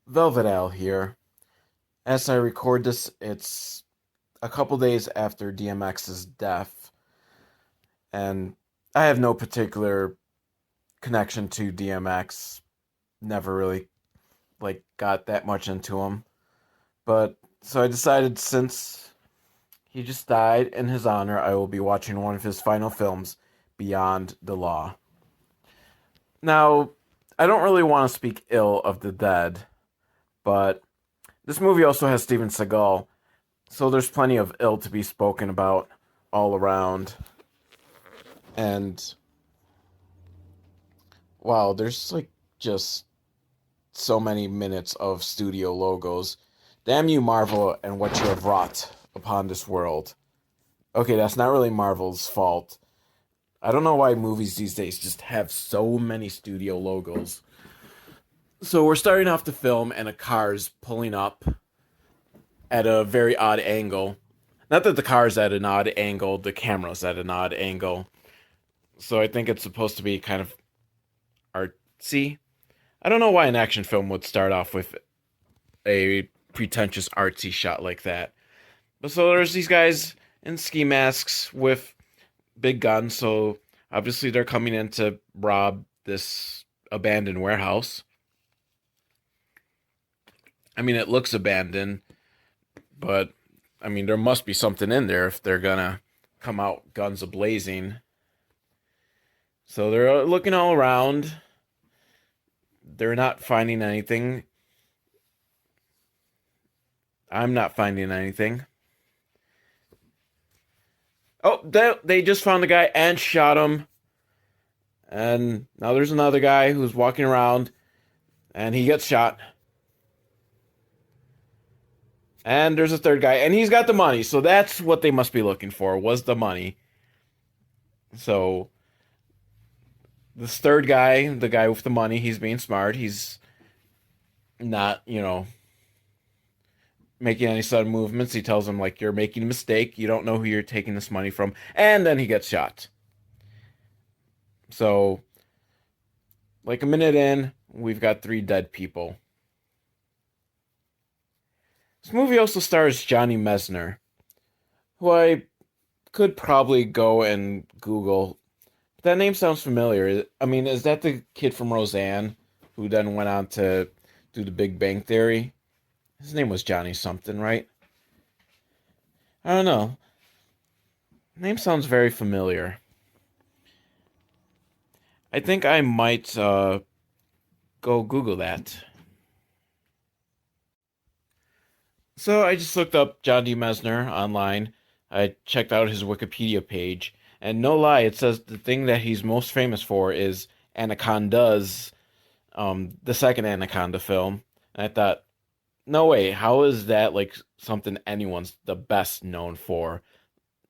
Velvet Al here. As I record this, it's a couple days after DMX's death, and I have no particular connection to DMX. Never really got that much into him. But so I decided since he just died in his honor, I will be watching one of his final films, Beyond the Law. Now, I don't really want to speak ill of the dead, but this movie also has Steven Seagal, so there's plenty of ill to be spoken about all around. And wow, there's just so many minutes of studio logos. Damn you, Marvel, and what you have wrought upon this world. Okay, that's not really Marvel's fault. I don't know why movies these days just have so many studio logos. So we're starting off the film, and a car's pulling up at a very odd angle. Not that the car's at an odd angle, the camera's at an odd angle. So I think it's supposed to be kind of artsy. I don't know why an action film would start off with a pretentious artsy shot like that. But so there's these guys in ski masks with big guns, so obviously they're coming in to rob this abandoned warehouse. I mean, it looks abandoned, but I mean, there must be something in there if they're gonna come out guns a blazing. So they're looking all around. They're not finding anything. I'm not finding anything. Oh, they just found a guy and shot him. And now there's another guy who's walking around and he gets shot. And there's a third guy and he's got the money. So that's what they must be looking for, was the money. So this third guy, the guy with the money, he's being smart. He's not, making any sudden movements. He tells him, like, you're making a mistake. You don't know who you're taking this money from. And then he gets shot. So, like a minute in, we've got 3 dead people. This movie also stars Johnny Mesner, who I could probably go and Google. That name sounds familiar. I mean, is that the kid from Roseanne who then went on to do the Big Bang Theory? His name was Johnny something, right? I don't know. Name sounds very familiar. I think I might go Google that. So I just looked up John D. Mesner online. I checked out his Wikipedia page, and no lie, it says the thing that he's most famous for is Anaconda's, the second Anaconda film. And I thought, no way, how is that like something anyone's the best known for?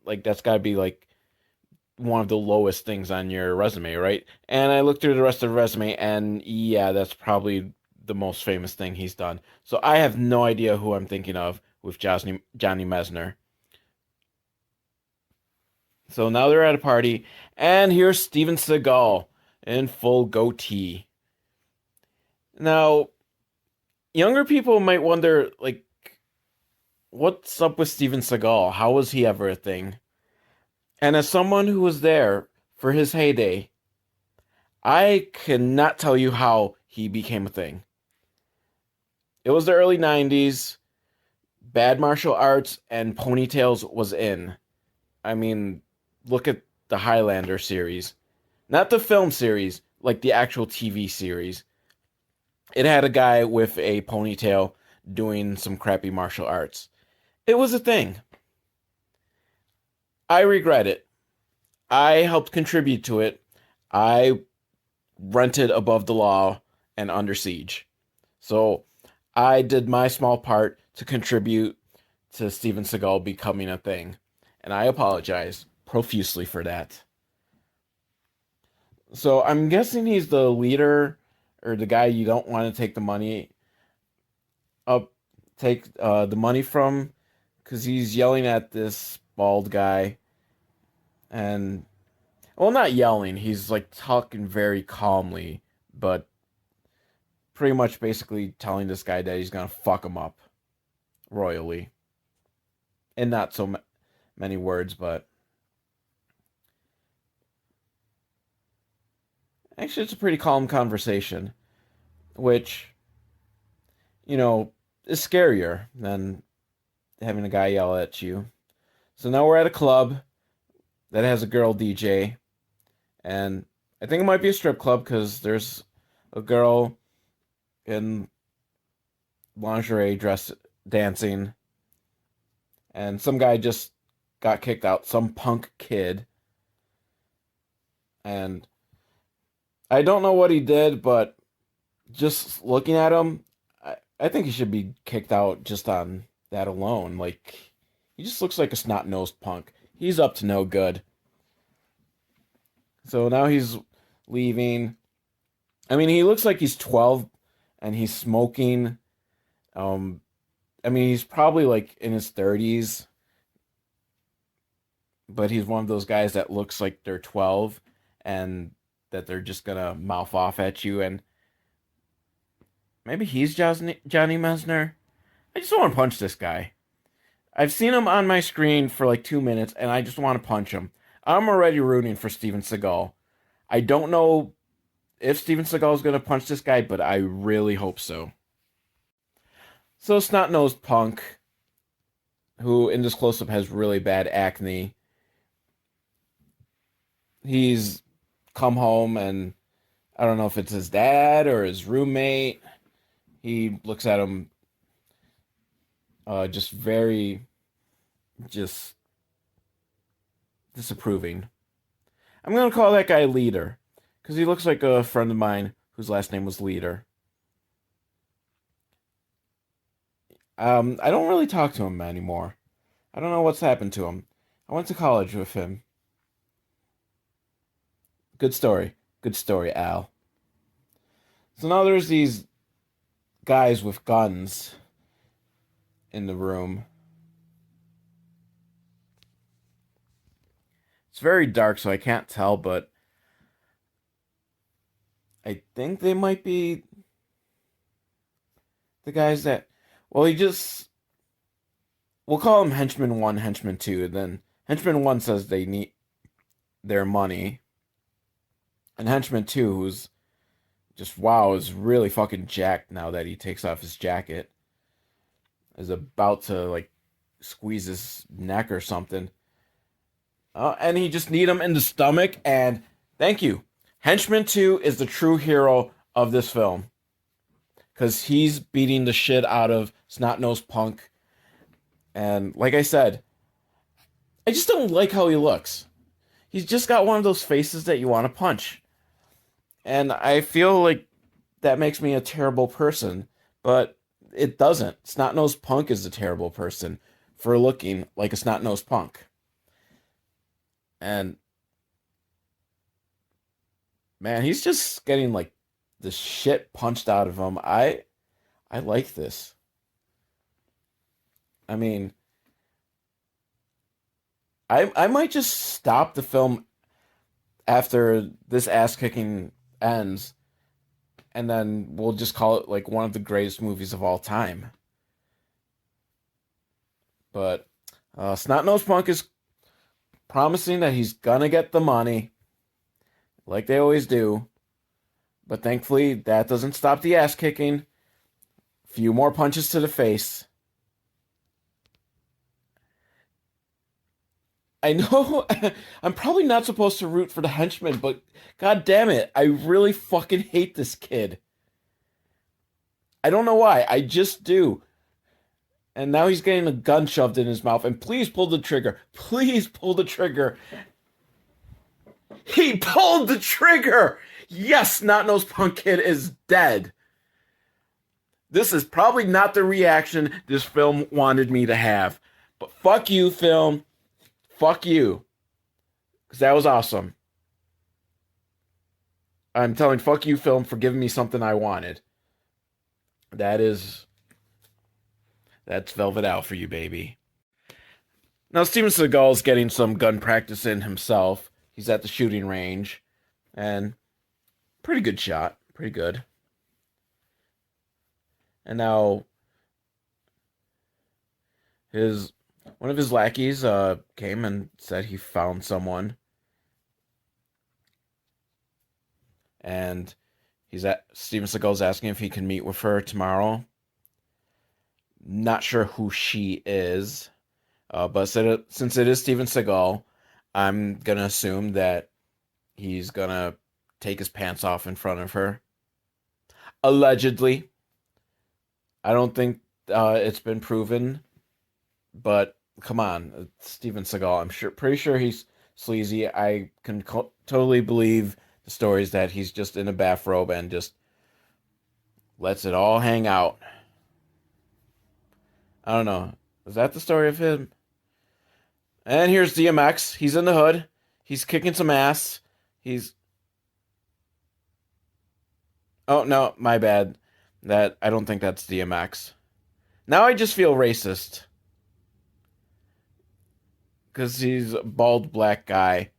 Like that's got to be like one of the lowest things on your resume, right? And I looked through the rest of the resume, and yeah, that's probably the most famous thing he's done. So I have no idea who I'm thinking of with Johnny Mesner. So now they're at a party, and here's Steven Seagal in full goatee. Now, younger people might wonder, like, what's up with Steven Seagal? How was he ever a thing? And as someone who was there for his heyday, I cannot tell you how he became a thing. It was the early 90s. Bad martial arts and ponytails was in. I mean, look at the Highlander series. Not the film series, like the actual TV series. It had a guy with a ponytail doing some crappy martial arts. It was a thing. I regret it. I helped contribute to it. I rented Above the Law and Under Siege. So I did my small part to contribute to Steven Seagal becoming a thing. And I apologize profusely for that. So I'm guessing he's the leader or the guy you don't want to take the money up, take the money from, because he's yelling at this bald guy. And, well, not yelling, he's like talking very calmly, but pretty much basically telling this guy that he's gonna fuck him up royally. In not so many words, but actually it's a pretty calm conversation, which, is scarier than having a guy yell at you. So now we're at a club that has a girl DJ, and I think it might be a strip club because there's a girl in lingerie dress dancing, and some guy just got kicked out, some punk kid. And I don't know what he did, but just looking at him, I think he should be kicked out just on that alone. Like, he just looks like a snot-nosed punk. He's up to no good. So now he's leaving. I mean, he looks like he's 12 and he's smoking. He's probably like in his 30s, but he's one of those guys that looks like they're 12 and that they're just gonna mouth off at you. And maybe he's Johnny Mesner. I just want to punch this guy. I've seen him on my screen for like 2 minutes, and I just want to punch him. I'm already rooting for Steven Seagal. I don't know if Steven Seagal is going to punch this guy, but I really hope so. So snot-nosed punk, who in this close-up has really bad acne, he's come home, and I don't know if it's his dad or his roommate. He looks at him just very disapproving. I'm going to call that guy Leader, because he looks like a friend of mine whose last name was Leader. I don't really talk to him anymore. I don't know what's happened to him. I went to college with him. Good story. Good story, Al. So now there's these guys with guns in the room. It's very dark, so I can't tell, but I think they might be the guys that... Well, we'll call them Henchman 1, Henchman 2, and then Henchman 1 says they need their money. And Henchman 2, who's just, is really fucking jacked now that he takes off his jacket, is about to, like, squeeze his neck or something. And he just need him in the stomach, and thank you. Henchman 2 is the true hero of this film. Because he's beating the shit out of snot-nosed punk. And like I said, I just don't like how he looks. He's just got one of those faces that you want to punch. And I feel like that makes me a terrible person. But it doesn't. Snot-nosed punk is a terrible person for looking like a snot-nosed punk. And man, he's just getting like the shit punched out of him. I like this. I mean, I might just stop the film after this ass kicking ends, and then we'll just call it like one of the greatest movies of all time. But Snot-Nosed Punk is promising that he's gonna get the money, like they always do. But thankfully, that doesn't stop the ass kicking. A few more punches to the face. I know I'm probably not supposed to root for the henchman, but god damn it, I really fucking hate this kid. I don't know why, I just do. And now he's getting a gun shoved in his mouth, and please pull the trigger. Please pull the trigger. He pulled the trigger! Yes, Snot-Nosed Punk Kid is dead. This is probably not the reaction this film wanted me to have. But fuck you, film. Fuck you. Because that was awesome. I'm telling fuck you, film, for giving me something I wanted. That's Velvet Out for you, baby. Now, Steven Seagal's getting some gun practice in himself. He's at the shooting range. And pretty good shot. Pretty good. And now his one of his lackeys came and said he found someone, and Steven Seagal's asking if he can meet with her tomorrow. Not sure who she is, but since it is Steven Seagal, I'm gonna assume that he's gonna take his pants off in front of her. Allegedly, I don't think it's been proven, but come on, it's Steven Seagal. Pretty sure he's sleazy. I can totally believe the stories that he's just in a bathrobe and just lets it all hang out. I don't know. Is that the story of him? And here's DMX. He's in the hood. He's kicking some ass. He's Oh no, my bad. That I don't think that's DMX. Now I just feel racist because he's a bald black guy,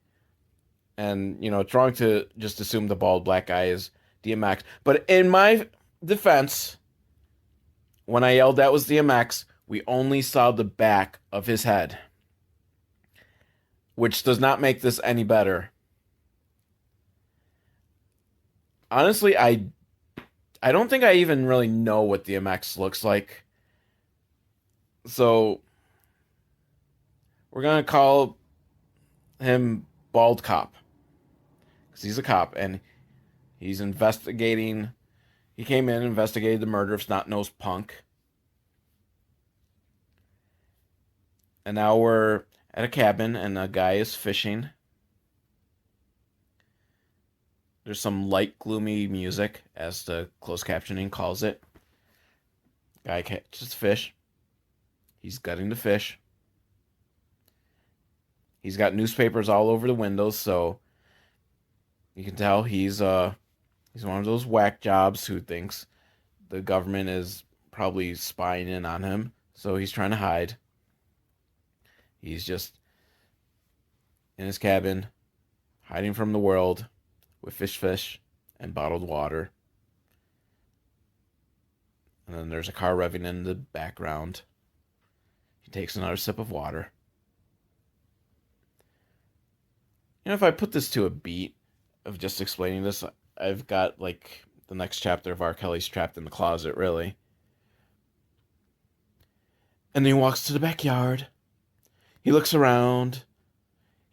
and it's wrong to just assume the bald black guy is DMX. But in my defense, when I yelled that was DMX, we only saw the back of his head, which does not make this any better. Honestly, I don't think I even really know what DMX looks like. So we're gonna call him Bald Cop. Because he's a cop and he's investigating. He came in and investigated the murder of Snot Nose Punk. And now we're at a cabin and a guy is fishing. There's some light, gloomy music, as the closed captioning calls it. Guy catches fish. He's gutting the fish. He's got newspapers all over the windows, so you can tell he's one of those whack jobs who thinks the government is probably spying in on him, so he's trying to hide. He's just in his cabin, hiding from the world, with fish, and bottled water. And then there's a car revving in the background. He takes another sip of water. If I put this to a beat of just explaining this, I've got like the next chapter of R. Kelly's Trapped in the Closet, really. And then he walks to the backyard. He looks around.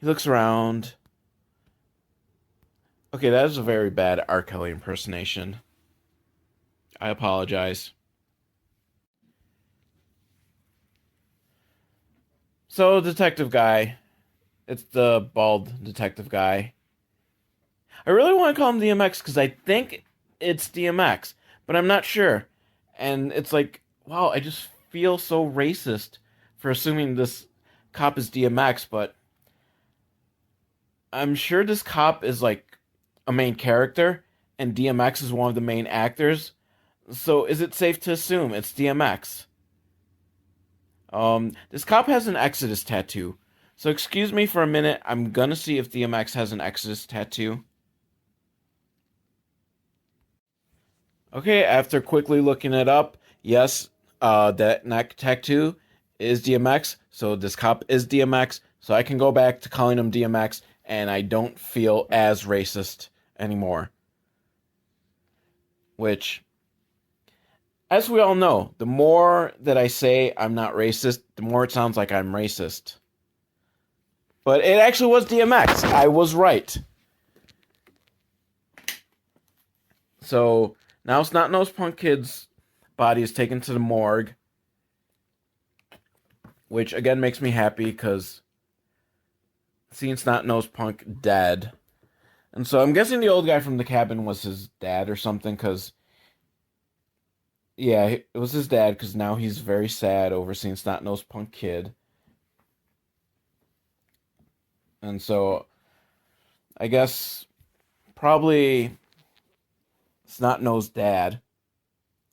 He looks around. Okay, that is a very bad R. Kelly impersonation. I apologize. So, detective guy. It's the bald detective guy. I really want to call him DMX because I think it's DMX, but I'm not sure. And it's like, wow, I just feel so racist for assuming this cop is DMX, but I'm sure this cop is like a main character, and DMX is one of the main actors. So is it safe to assume it's DMX? This cop has an Exodus tattoo. So excuse me for a minute. I'm gonna see if DMX has an Exodus tattoo. Okay, after quickly looking it up, yes, that neck tattoo is DMX. So this cop is DMX. So I can go back to calling him DMX, and I don't feel as racist anymore. Which, as we all know, the more that I say I'm not racist, the more it sounds like I'm racist. But it actually was DMX. I was right. So now Snot Nose Punk Kid's body is taken to the morgue, which again makes me happy because seeing Snot Nose Punk dead. And so I'm guessing the old guy from the cabin was his dad or something, because yeah, it was his dad, because now he's very sad over seeing Snot Nose Punk Kid. And so I guess probably Snot Nose Dad.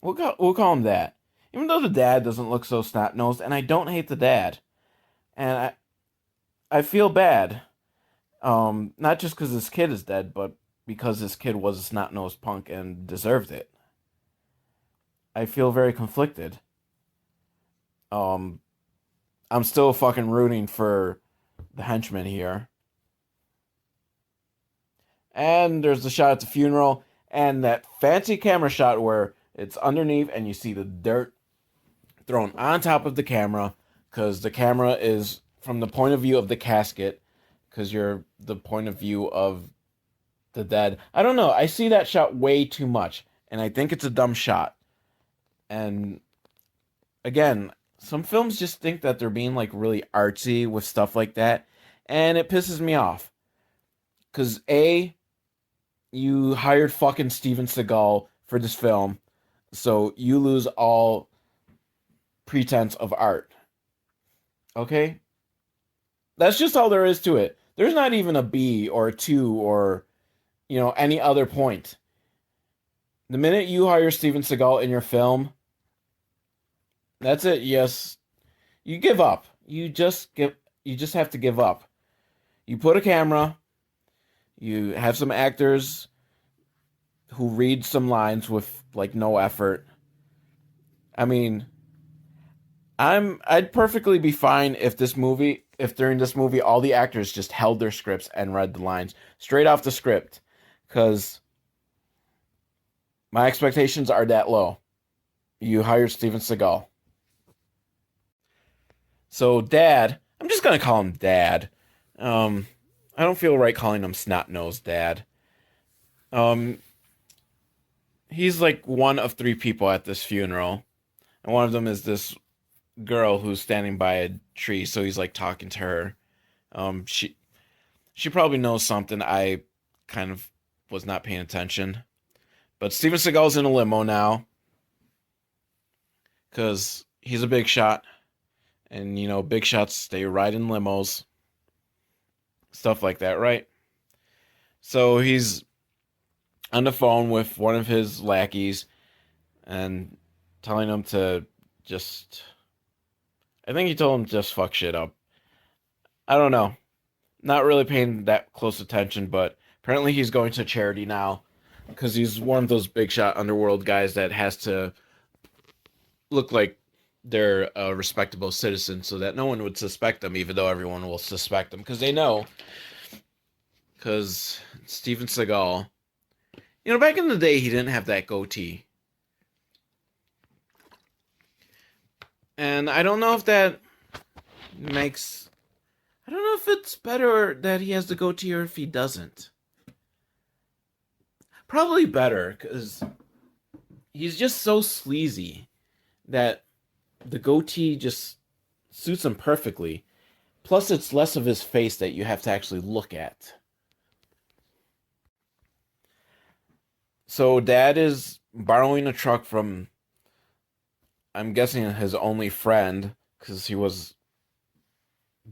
We'll call him that. Even though the dad doesn't look so snot nosed, and I don't hate the dad. And I feel bad. Not just because his kid is dead, but because his kid was a snot nosed punk and deserved it. I feel very conflicted. Um, I'm still fucking rooting for the henchman here. And there's the shot at the funeral, and that fancy camera shot where it's underneath and you see the dirt thrown on top of the camera, because the camera is from the point of view of the casket, because you're the point of view of the dead. I don't know. I see that shot way too much, and I think it's a dumb shot. And again, some films just think that they're being like really artsy with stuff like that, and it pisses me off. Because A, you hired fucking Steven Seagal for this film, so you lose all pretense of art. Okay? That's just all there is to it. There's not even a B or a 2 or, any other point. The minute you hire Steven Seagal in your film, that's it. Yes. You give up. You just have to give up. You put a camera, you have some actors who read some lines with like no effort. I mean, I'd perfectly be fine if during this movie all the actors just held their scripts and read the lines straight off the script, cuz my expectations are that low. You hired Steven Seagal. So Dad, I'm just going to call him Dad. I don't feel right calling him Snot-Nosed Dad. Um he's like one of 3 people at this funeral. And one of them is this girl who's standing by a tree, so he's like talking to her. She probably knows something. I kind of was not paying attention. But Steven Seagal's in a limo now, because he's a big shot. And, big shots, they ride in limos. Stuff like that, right? So he's on the phone with one of his lackeys and telling him to just... I think he told him to just fuck shit up. I don't know. Not really paying that close attention, but apparently he's going to charity now, because he's one of those big shot underworld guys that has to look like they're a respectable citizen so that no one would suspect them, even though everyone will suspect them, because they know. Because Steven Seagal, back in the day, he didn't have that goatee. And I don't know if that makes... I don't know if it's better that he has the goatee or if he doesn't. Probably better, because he's just so sleazy that the goatee just suits him perfectly. Plus, it's less of his face that you have to actually look at. So Dad is borrowing a truck from, I'm guessing, his only friend, because he was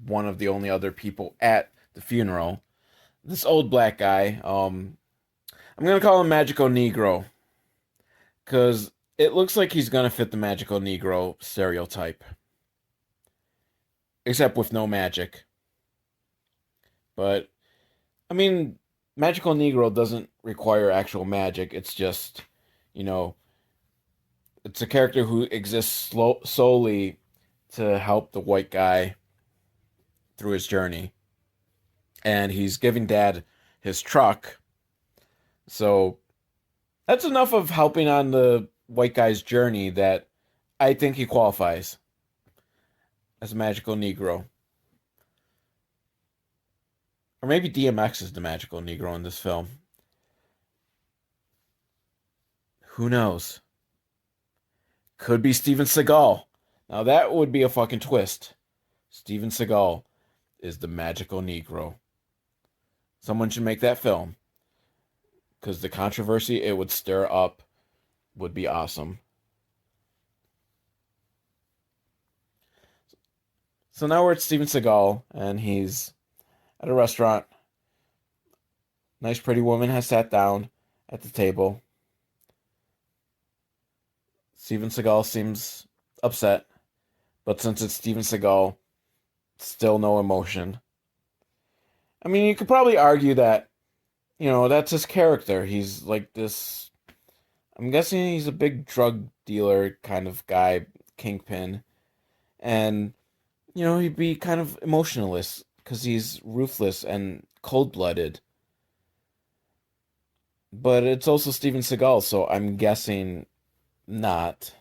one of the only other people at the funeral. This old black guy. I'm going to call him Magical Negro, because it looks like he's going to fit the Magical Negro stereotype. Except with no magic. But, I mean, Magical Negro doesn't require actual magic. It's just, it's a character who exists solely to help the white guy through his journey. And he's giving Dad his truck. So that's enough of helping on the white guy's journey that I think he qualifies as a Magical Negro. Or maybe DMX is the Magical Negro in this film. Who knows? Could be Steven Seagal. Now that would be a fucking twist. Steven Seagal is the Magical Negro. Someone should make that film, because the controversy it would stir up would be awesome. So now we're at Steven Seagal, and he's at a restaurant. Nice pretty woman has sat down at the table. Steven Seagal seems upset, but since it's Steven Seagal, still no emotion. I mean, you could probably argue that, that's his character. He's like this, I'm guessing he's a big drug dealer kind of guy, kingpin, and he'd be kind of emotionless because he's ruthless and cold-blooded. But it's also Steven Seagal, so I'm guessing not.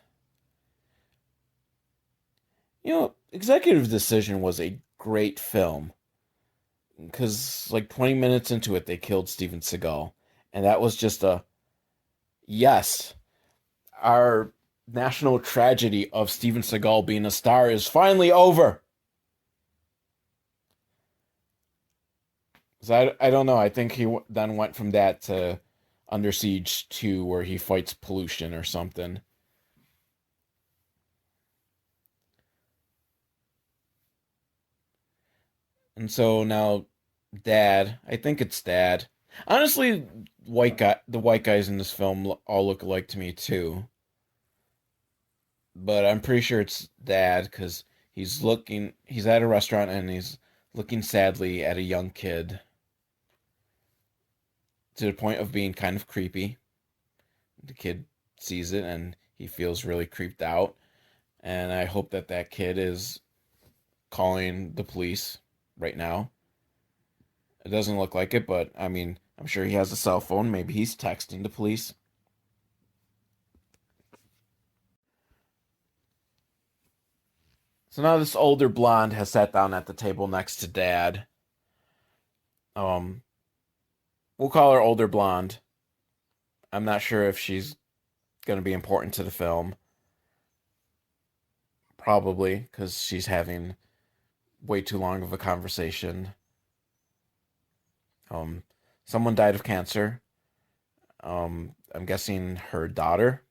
Executive Decision was a great film because like 20 minutes into it, they killed Steven Seagal, and that was just a yes. Our national tragedy of Steven Seagal being a star is finally over. So I don't know. I think he then went from that to Under Siege 2, where he fights pollution or something. And so now, Dad, I think it's Dad. Honestly, the white guys in this film all look alike to me too. But I'm pretty sure it's Dad because he's at a restaurant and he's looking sadly at a young kid to the point of being kind of creepy. The kid sees it and he feels really creeped out. And I hope that that kid is calling the police right now. It doesn't look like it, but I mean, I'm sure he has a cell phone. Maybe he's texting the police. So now this older blonde has sat down at the table next to Dad. Um, we'll call her older blonde. I'm not sure if she's going to be important to the film. Probably because she's having way too long of a conversation. Um, someone died of cancer. I'm guessing her daughter.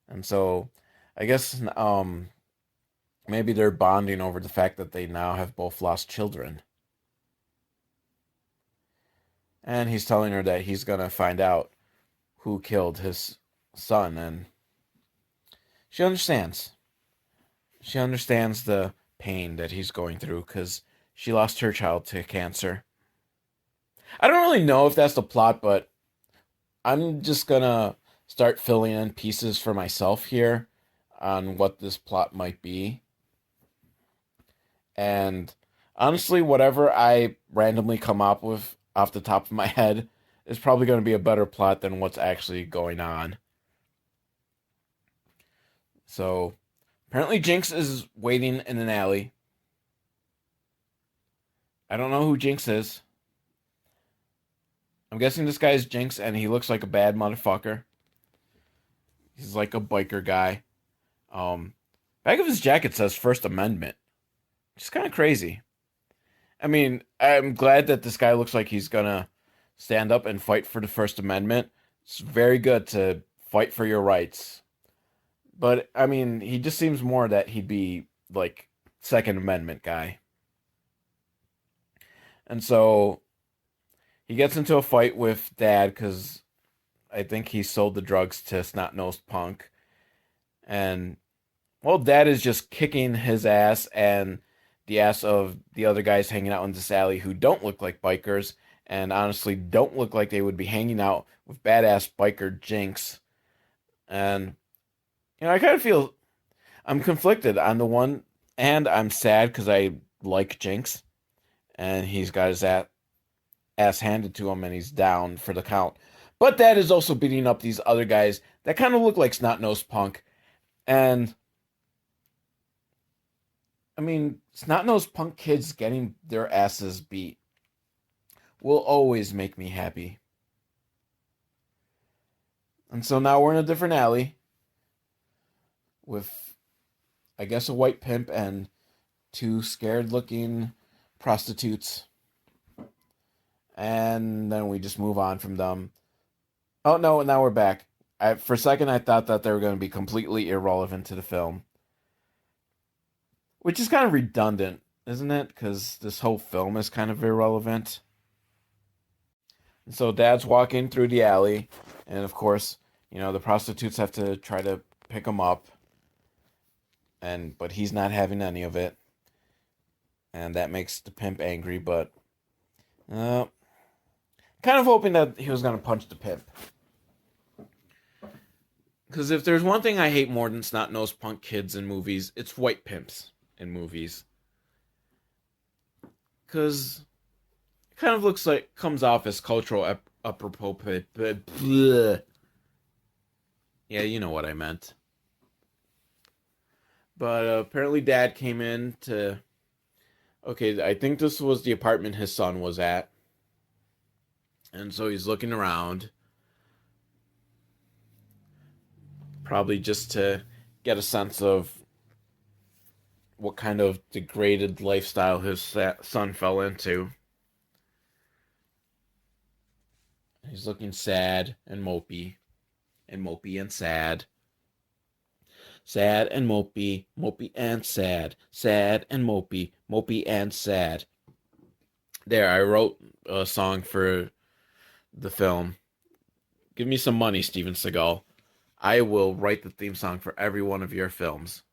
And so I guess maybe they're bonding over the fact that they now have both lost children. And he's telling her that he's gonna find out who killed his son, and she understands. She understands the pain that he's going through because she lost her child to cancer. I don't really know if that's the plot, but I'm just gonna start filling in pieces for myself here on what this plot might be. And honestly, whatever I randomly come up with off the top of my head is probably going to be a better plot than what's actually going on. So apparently, Jinx is waiting in an alley. I don't know who Jinx is. I'm guessing this guy is Jinx, and he looks like a bad motherfucker. He's like a biker guy. Um, Back of his jacket says First Amendment, which is kind of crazy. I mean, I'm glad that this guy looks like he's gonna stand up and fight for the First Amendment. It's very good to fight for your rights. But I mean, he just seems more that he'd be like Second Amendment guy. And so he gets into a fight with Dad because I think he sold the drugs to Snot Nosed Punk. And well, Dad is just kicking his ass and the ass of the other guys hanging out in this alley who don't look like bikers and honestly don't look like they would be hanging out with badass biker Jinx. And I kind of feel I'm conflicted. On the one hand, I'm sad because I like Jinx and he's got his ass handed to him and he's down for the count. But Dad is also beating up these other guys that kind of look like Snot Nosed Punk. And I mean, snot-nosed punk kids getting their asses beat will always make me happy. And so now we're in a different alley with, I guess, a white pimp and two scared-looking prostitutes. And then we just move on from them. Oh, no, now we're back. For a second, I thought that they were going to be completely irrelevant to the film. Which is kind of redundant, isn't it? Because this whole film is kind of irrelevant. And so Dad's walking through the alley, and of course, the prostitutes have to try to pick him up, but he's not having any of it, and that makes the pimp angry. But kind of hoping that he was gonna punch the pimp. Because if there's one thing I hate more than snot-nosed punk kids in movies, it's white pimps in movies. Because it kind of looks like, comes off as cultural apropos. Yeah, you know what I meant. But apparently, Dad came in to. Okay, I think this was the apartment his son was at. And so he's looking around, probably just to get a sense of what kind of degraded lifestyle his son fell into. He's looking sad and mopey, and mopey and sad. Sad and mopey, mopey and sad. Sad and mopey, mopey and sad. There, I wrote a song for the film. Give me some money, Steven Seagal. I will write the theme song for every one of your films.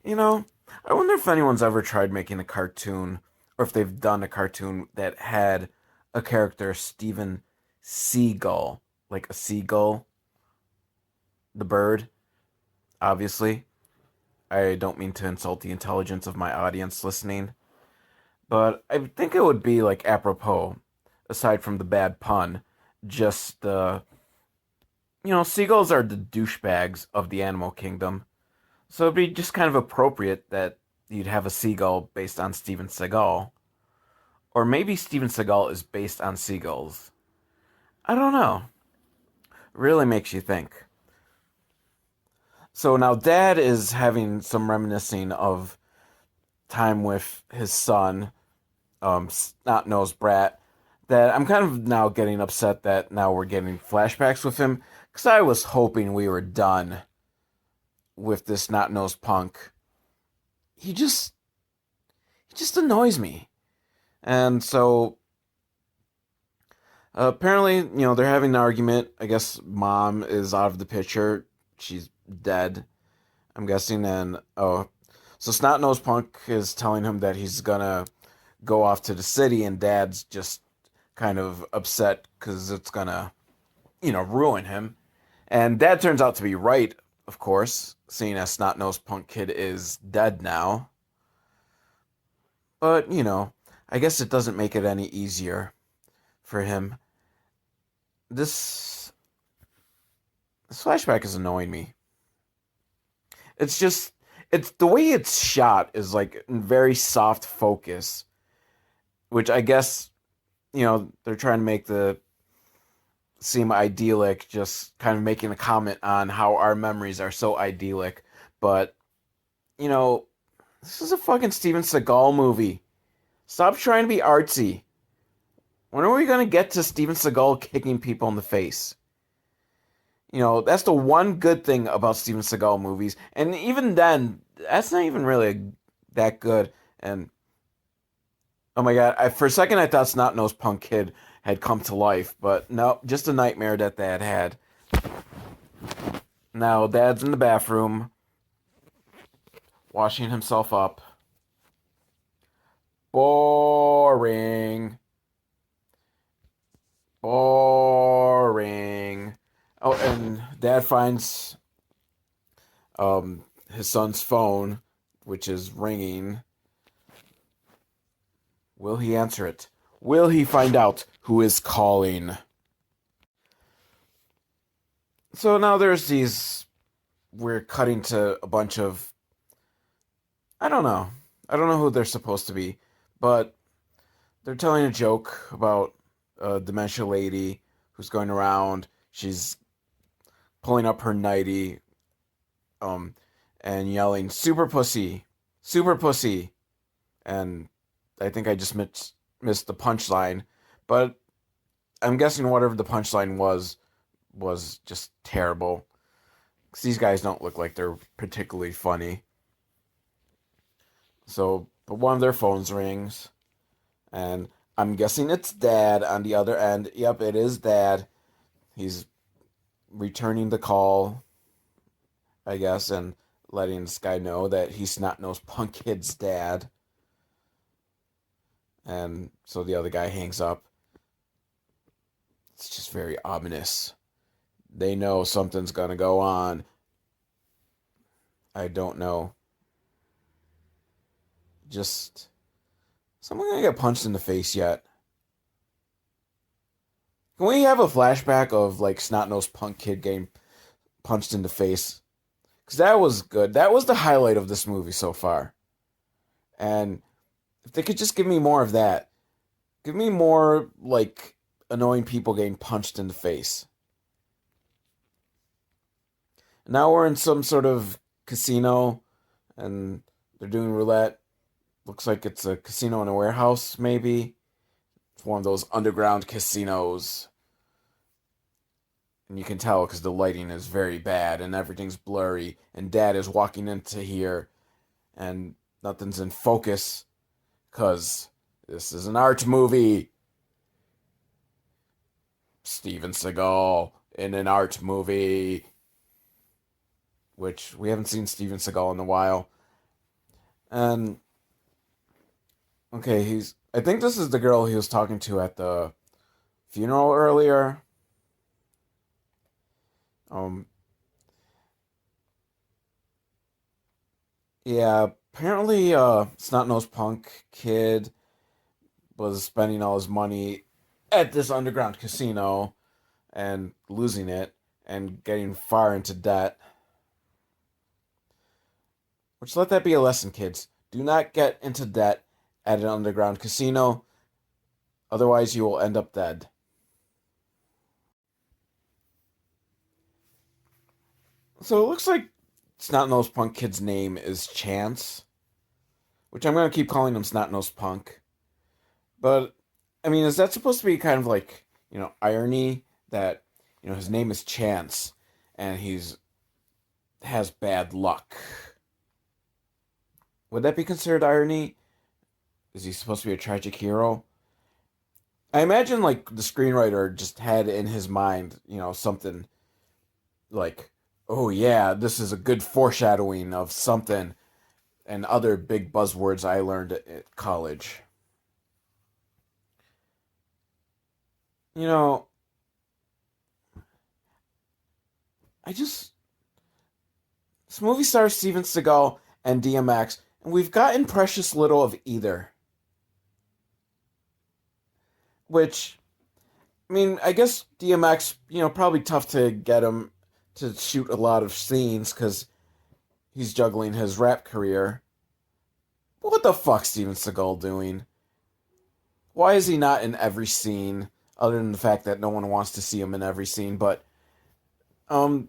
You know, I wonder if anyone's ever tried making a cartoon, or if they've done a cartoon that had a character, Steven Seagal, like a seagull, the bird, obviously. I don't mean to insult the intelligence of my audience listening, but I think it would be like apropos, aside from the bad pun, just seagulls are the douchebags of the animal kingdom. So it'd be just kind of appropriate that you'd have a seagull based on Steven Seagal. Or maybe Steven Seagal is based on seagulls. I don't know. Really makes you think. So now Dad is having some reminiscing of time with his son, snot-nosed brat, that I'm kind of now getting upset that now we're getting flashbacks with him, because I was hoping we were done with this snot-nosed punk. He just annoys me. And so apparently, they're having an argument. I guess mom is out of the picture. She's dead, I'm guessing. And so snot-nosed punk is telling him that he's gonna go off to the city, and Dad's just kind of upset because it's gonna, ruin him. And Dad turns out to be right, of course, seeing as snot-nosed punk kid is dead now. But, I guess it doesn't make it any easier for him. This flashback is annoying me. It's the way it's shot is like very soft focus, which I guess, they're trying to make the seem idyllic, just kind of making a comment on how our memories are so idyllic. But, this is a fucking Steven Seagal movie. Stop trying to be artsy. When are we going to get to Steven Seagal kicking people in the face? That's the one good thing about Steven Seagal movies. And even then, that's not even really that good. And, oh my god, for a second I thought Snot-Nosed Punk Kid had come to life. But no, just a nightmare that Dad had. Now, Dad's in the bathroom, washing himself up. Boring. Boring. Oh, and Dad finds his son's phone, which is ringing. Will he answer it? Will he find out who is calling? So now we're cutting to a bunch of, I don't know who they're supposed to be, but they're telling a joke about a dementia lady who's going around. She's pulling up her nightie, and yelling, "Super pussy, super pussy," and I think I just missed the punchline, but I'm guessing whatever the punchline was just terrible. 'Cause these guys don't look like they're particularly funny. So, but one of their phones rings, and I'm guessing it's Dad on the other end. Yep, it is Dad. He's returning the call, I guess, and letting this guy know that he's Snot-Nosed Punk Kid's dad. And so the other guy hangs up. It's just very ominous. They know something's gonna go on. I don't know. Just someone gonna get punched in the face yet? Can we have a flashback of like snot-nosed punk kid getting punched in the face? Because that was good. That was the highlight of this movie so far. And if they could just give me more of that, give me more like annoying people getting punched in the face. Now we're in some sort of casino and they're doing roulette. Looks like it's a casino in a warehouse, maybe. It's one of those underground casinos. And you can tell because the lighting is very bad and everything's blurry. And Dad is walking into here and nothing's in focus because this is an art movie. Steven Seagal in an art movie. Which we haven't seen Steven Seagal in a while. And okay, I think this is the girl he was talking to at the funeral earlier. Um yeah, apparently Snot-Nosed Punk Kid was spending all his money at this underground casino and losing it and getting far into debt. Which let that be a lesson, kids. Do not get into debt at an underground casino, otherwise you will end up dead. So it looks like Snot-Nosed Punk Kid's name is Chance, which I'm going to keep calling him Snot-Nosed Punk. But, I mean, is that supposed to be kind of like, irony that, his name is Chance and has bad luck? Would that be considered irony? Is he supposed to be a tragic hero? I imagine, like, the screenwriter just had in his mind, something like, oh yeah, this is a good foreshadowing of something and other big buzzwords I learned at college. You know, I just this movie stars Steven Seagal and DMX, and we've gotten precious little of either. Which, I mean, I guess DMX, probably tough to get him to shoot a lot of scenes because he's juggling his rap career. But what the fuck, Steven Seagal doing? Why is he not in every scene? Other than the fact that no one wants to see him in every scene, but um,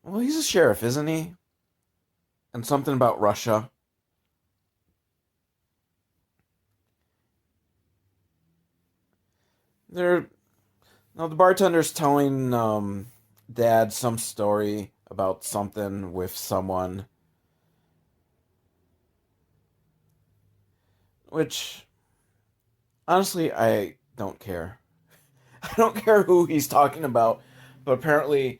well, he's a sheriff, isn't he? And something about Russia. They're now the bartender's telling Dad some story about something with someone, which honestly I don't care. I don't care who he's talking about, but apparently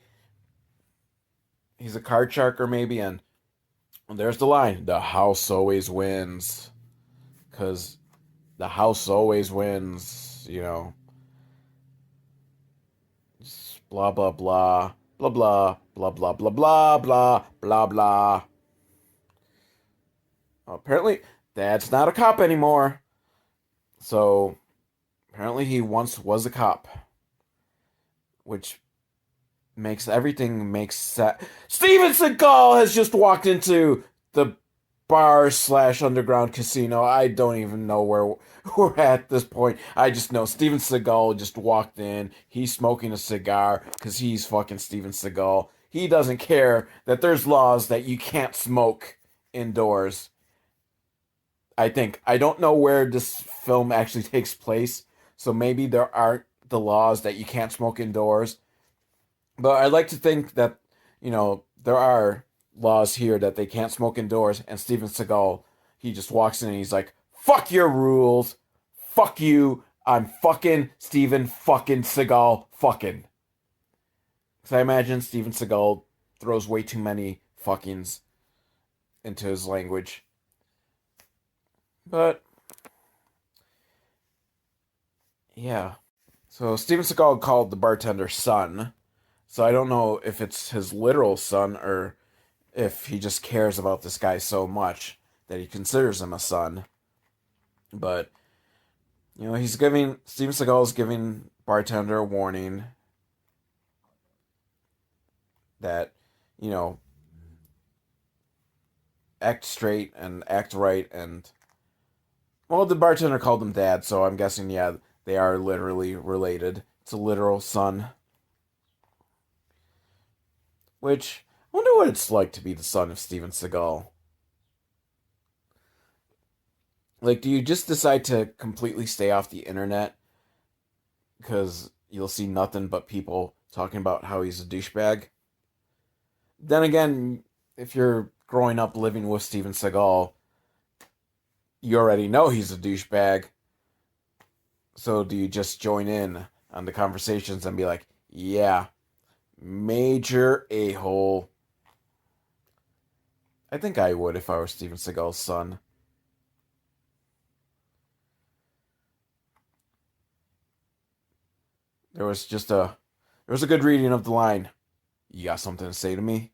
he's a card sharker maybe, and there's the line: the house always wins, because the house always wins. Blah blah blah blah blah blah blah blah blah blah blah blah. Apparently, Dad's not a cop anymore. So apparently, he once was a cop, which makes everything make sense. Steven Seagal has just walked into the bar slash underground casino. I don't even know where we're at this point. I just know Steven Seagal just walked in. He's smoking a cigar because he's fucking Steven Seagal. He doesn't care that there's laws that you can't smoke indoors. I think. I don't know where this film actually takes place, so maybe there aren't the laws that you can't smoke indoors. But I like to think that, there are laws here that they can't smoke indoors, and Steven Seagal, he just walks in and he's like, fuck your rules, fuck you, I'm fucking Steven fucking Seagal fucking. Because I imagine Steven Seagal throws way too many fuckings into his language. But, yeah. So Steven Seagal called the bartender son, So I don't know if it's his literal son or if he just cares about this guy so much that he considers him a son. But he's giving Steven Seagal is giving bartender a warning that you know act straight and act right. And well, the bartender called him dad, so I'm guessing they are literally related. It's a literal son. Which I wonder what it's like to be the son of Steven Seagal. Like, do you just decide to completely stay off the internet because you'll see nothing but people talking about how he's a douchebag? Then again, if you're growing up living with Steven Seagal, you already know he's a douchebag. So do you just join in on the conversations and be like, yeah, major a-hole? I think I would if I were Steven Seagal's son. There was just a there was a good reading of the line. You got something to say to me?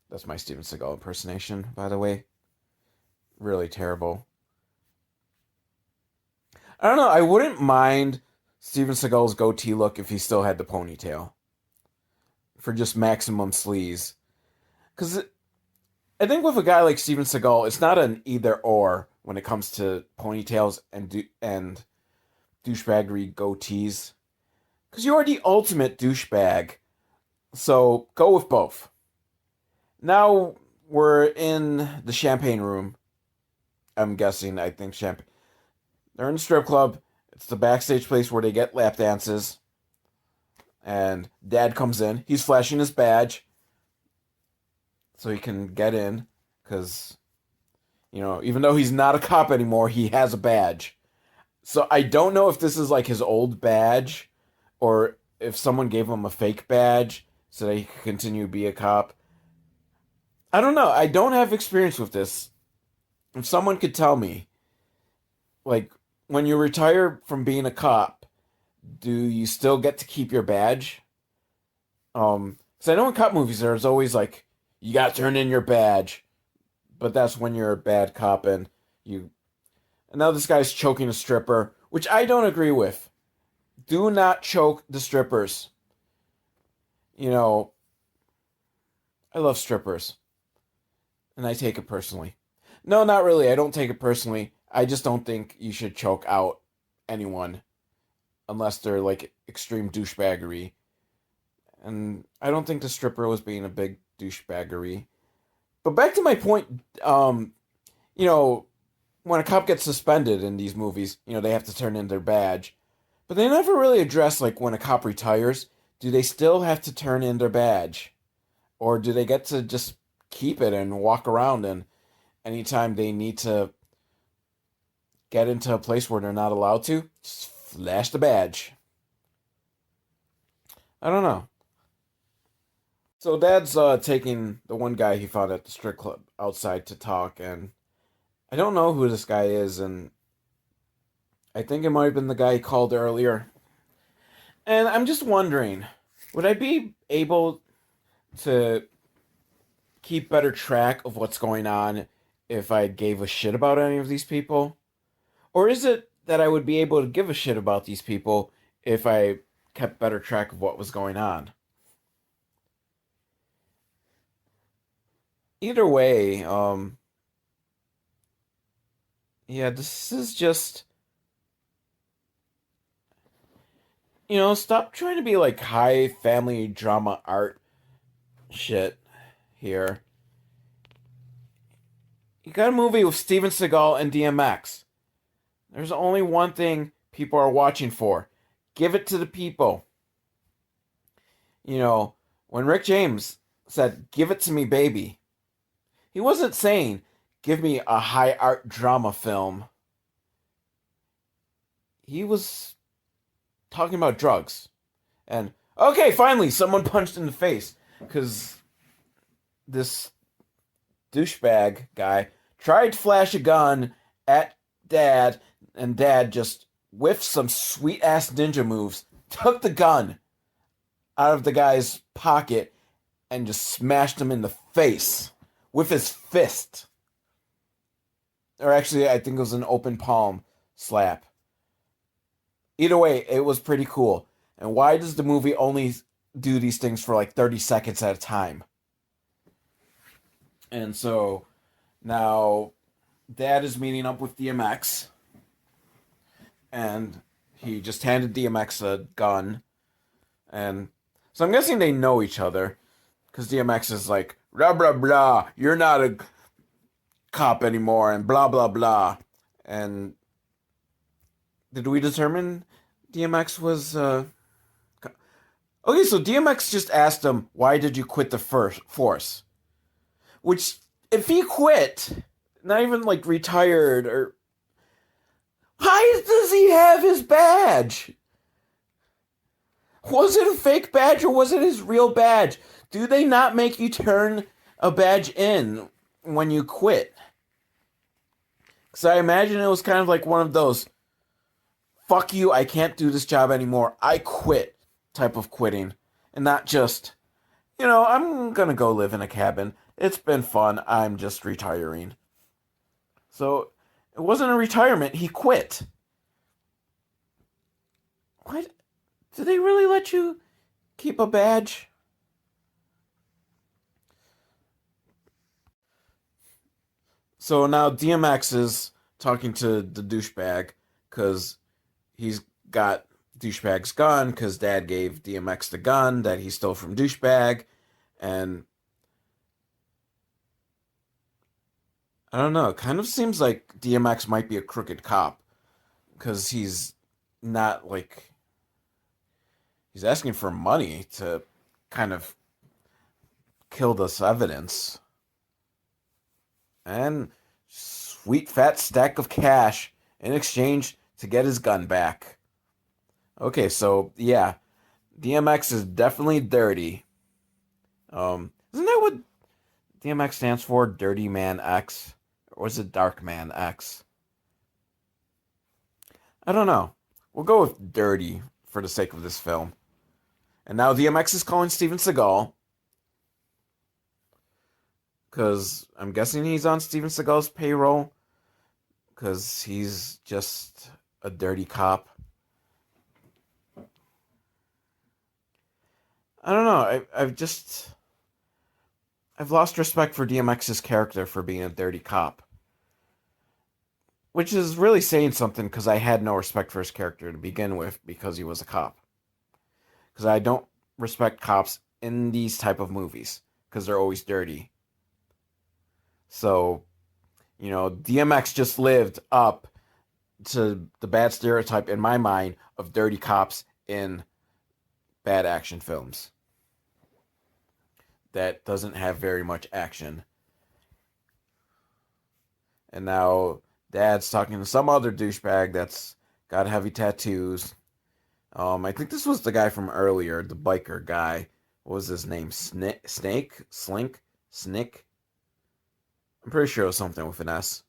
That's my Steven Seagal impersonation, by the way. Really terrible. I don't know. I wouldn't mind Steven Seagal's goatee look if he still had the ponytail for just maximum sleaze. Because I think with a guy like Steven Seagal, it's not an either or when it comes to ponytails and douchebaggery goatees. Because you are the ultimate douchebag. So go with both. Now we're in the champagne room. I'm guessing, I think champagne. They're in a strip club. It's the backstage place where they get lap dances. And dad comes in. He's flashing his badge so he can get in. Because, even though he's not a cop anymore, he has a badge. So I don't know if this is like his old badge or if someone gave him a fake badge so that he could continue to be a cop. I don't know. I don't have experience with this. If someone could tell me, like, when you retire from being a cop, do you still get to keep your badge? Because I know in cop movies there's always like, you got to turn in your badge, but that's when you're a bad cop and you. And now this guy's choking a stripper, which I don't agree with. Do not choke the strippers. I love strippers, and I take it personally. No, not really. I don't take it personally. I just don't think you should choke out anyone unless they're like extreme douchebaggery. And I don't think the stripper was being a big douchebaggery. But back to my point, when a cop gets suspended in these movies, they have to turn in their badge. But they never really address like when a cop retires, do they still have to turn in their badge? Or do they get to just keep it and walk around and anytime they need to get into a place where they're not allowed to, just flash the badge. I don't know. So dad's taking the one guy he found at the strip club outside to talk, and I don't know who this guy is, and I think it might have been the guy he called earlier. And I'm just wondering, would I be able to keep better track of what's going on if I gave a shit about any of these people? Or is it that I would be able to give a shit about these people if I kept better track of what was going on? Either way, this is just, stop trying to be like high family drama art shit here. You got a movie with Steven Seagal and DMX. There's only one thing people are watching for. Give it to the people. When Rick James said, "Give it to me, baby," he wasn't saying, "Give me a high art drama film." He was talking about drugs. And, okay, finally, someone punched in the face. Because this douchebag guy tried to flash a gun at dad, and dad just whiffed some sweet ass ninja moves, took the gun. out of the guy's pocket and just smashed him in the face with his fist. Or actually, I think it was an open palm slap. Either way, it was pretty cool. And why does the movie only do these things for like 30 seconds at a time? And so now Dad is meeting up with DMX, and he just handed DMX a gun. And so I'm guessing they know each other, because DMX is like, blah, blah, blah, you're not a cop anymore, and blah, blah, blah. And did we determine DMX was okay, so DMX just asked him, why did you quit the first force? Which, if he quit, not even like retired, or why does he have his badge? Was it a fake badge or was it his real badge? Do they not make you turn a badge in when you quit? Because I imagine it was kind of like one of those, fuck you, I can't do this job anymore, I quit type of quitting. And not just, I'm gonna go live in a cabin. It's been fun, I'm just retiring. So, it wasn't a retirement, he quit. What? Did they really let you keep a badge? So now DMX is talking to the douchebag because he's got douchebag's gun because Dad gave DMX the gun that he stole from douchebag, and I don't know. It kind of seems like DMX might be a crooked cop because not like he's asking for money to kind of kill this evidence. And sweet fat stack of cash in exchange to get his gun back. Okay, so yeah, DMX is definitely dirty. Isn't that what DMX stands for? Dirty Man X? Or was it Dark Man X? I don't know. We'll go with dirty for the sake of this film. And now DMX is calling Steven Seagal, because I'm guessing he's on Steven Seagal's payroll, because he's just a dirty cop. I don't know. I've lost respect for DMX's character for being a dirty cop, which is really saying something because I had no respect for his character to begin with because he was a cop. Because I don't respect cops in these type of movies because they're always dirty. So, DMX just lived up to the bad stereotype in my mind of dirty cops in bad action films that doesn't have very much action. And now Dad's talking to some other douchebag that's got heavy tattoos. I think this was the guy from earlier, the biker guy. What was his name? Snake? Slink? Snick? I'm pretty sure it was something with an S.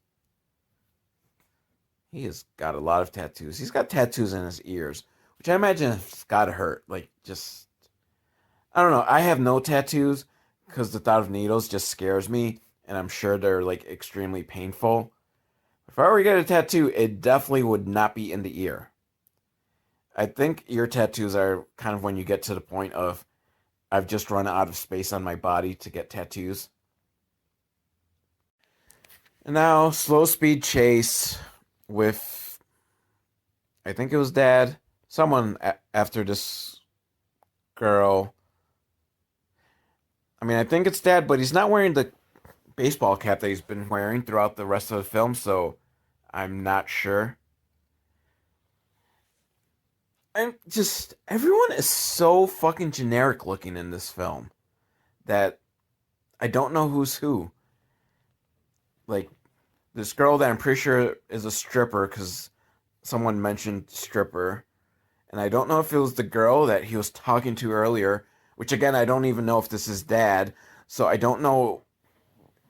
He has got a lot of tattoos. He's got tattoos in his ears, which I imagine has got to hurt. Like, just... I don't know. I have no tattoos because the thought of needles just scares me, and I'm sure they're, like, extremely painful. If I were to get a tattoo, it definitely would not be in the ear. I think ear tattoos are kind of when you get to the point of, I've just run out of space on my body to get tattoos. And now, slow speed chase with, I think it was Dad, someone after this girl. I mean, I think it's Dad, but he's not wearing the baseball cap that he's been wearing throughout the rest of the film, so I'm not sure. Everyone is so fucking generic looking in this film that I don't know who's who. Like, this girl that I'm pretty sure is a stripper because someone mentioned stripper. And I don't know if it was the girl that he was talking to earlier, which again, I don't even know if this is Dad. So I don't know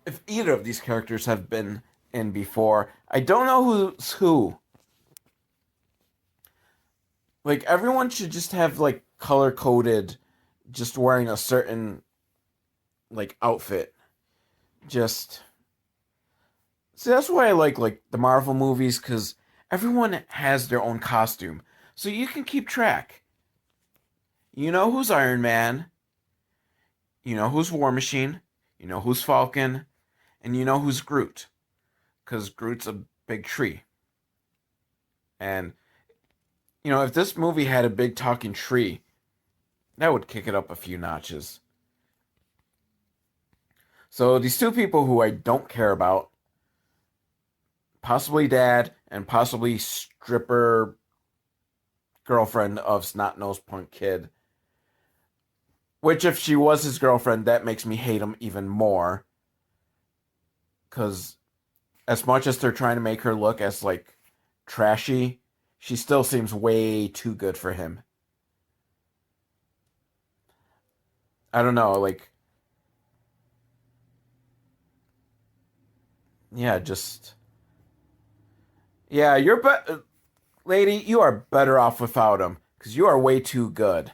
if either of these characters have been in before. I don't know who's who. Like, everyone should just have, like, color-coded just wearing a certain like outfit. Just see, that's why I like the Marvel movies, because everyone has their own costume, so you can keep track. You know who's Iron Man, you know who's War Machine, you know who's Falcon, and you know who's Groot, because Groot's a big tree. And if this movie had a big talking tree, that would kick it up a few notches. So these two people who I don't care about, possibly dad and possibly stripper girlfriend of Snot Nose Punk Kid, which if she was his girlfriend, that makes me hate him even more. Because as much as they're trying to make her look as like trashy, she still seems way too good for him. I don't know, like, yeah, just yeah, lady, you are better off without him because you are way too good.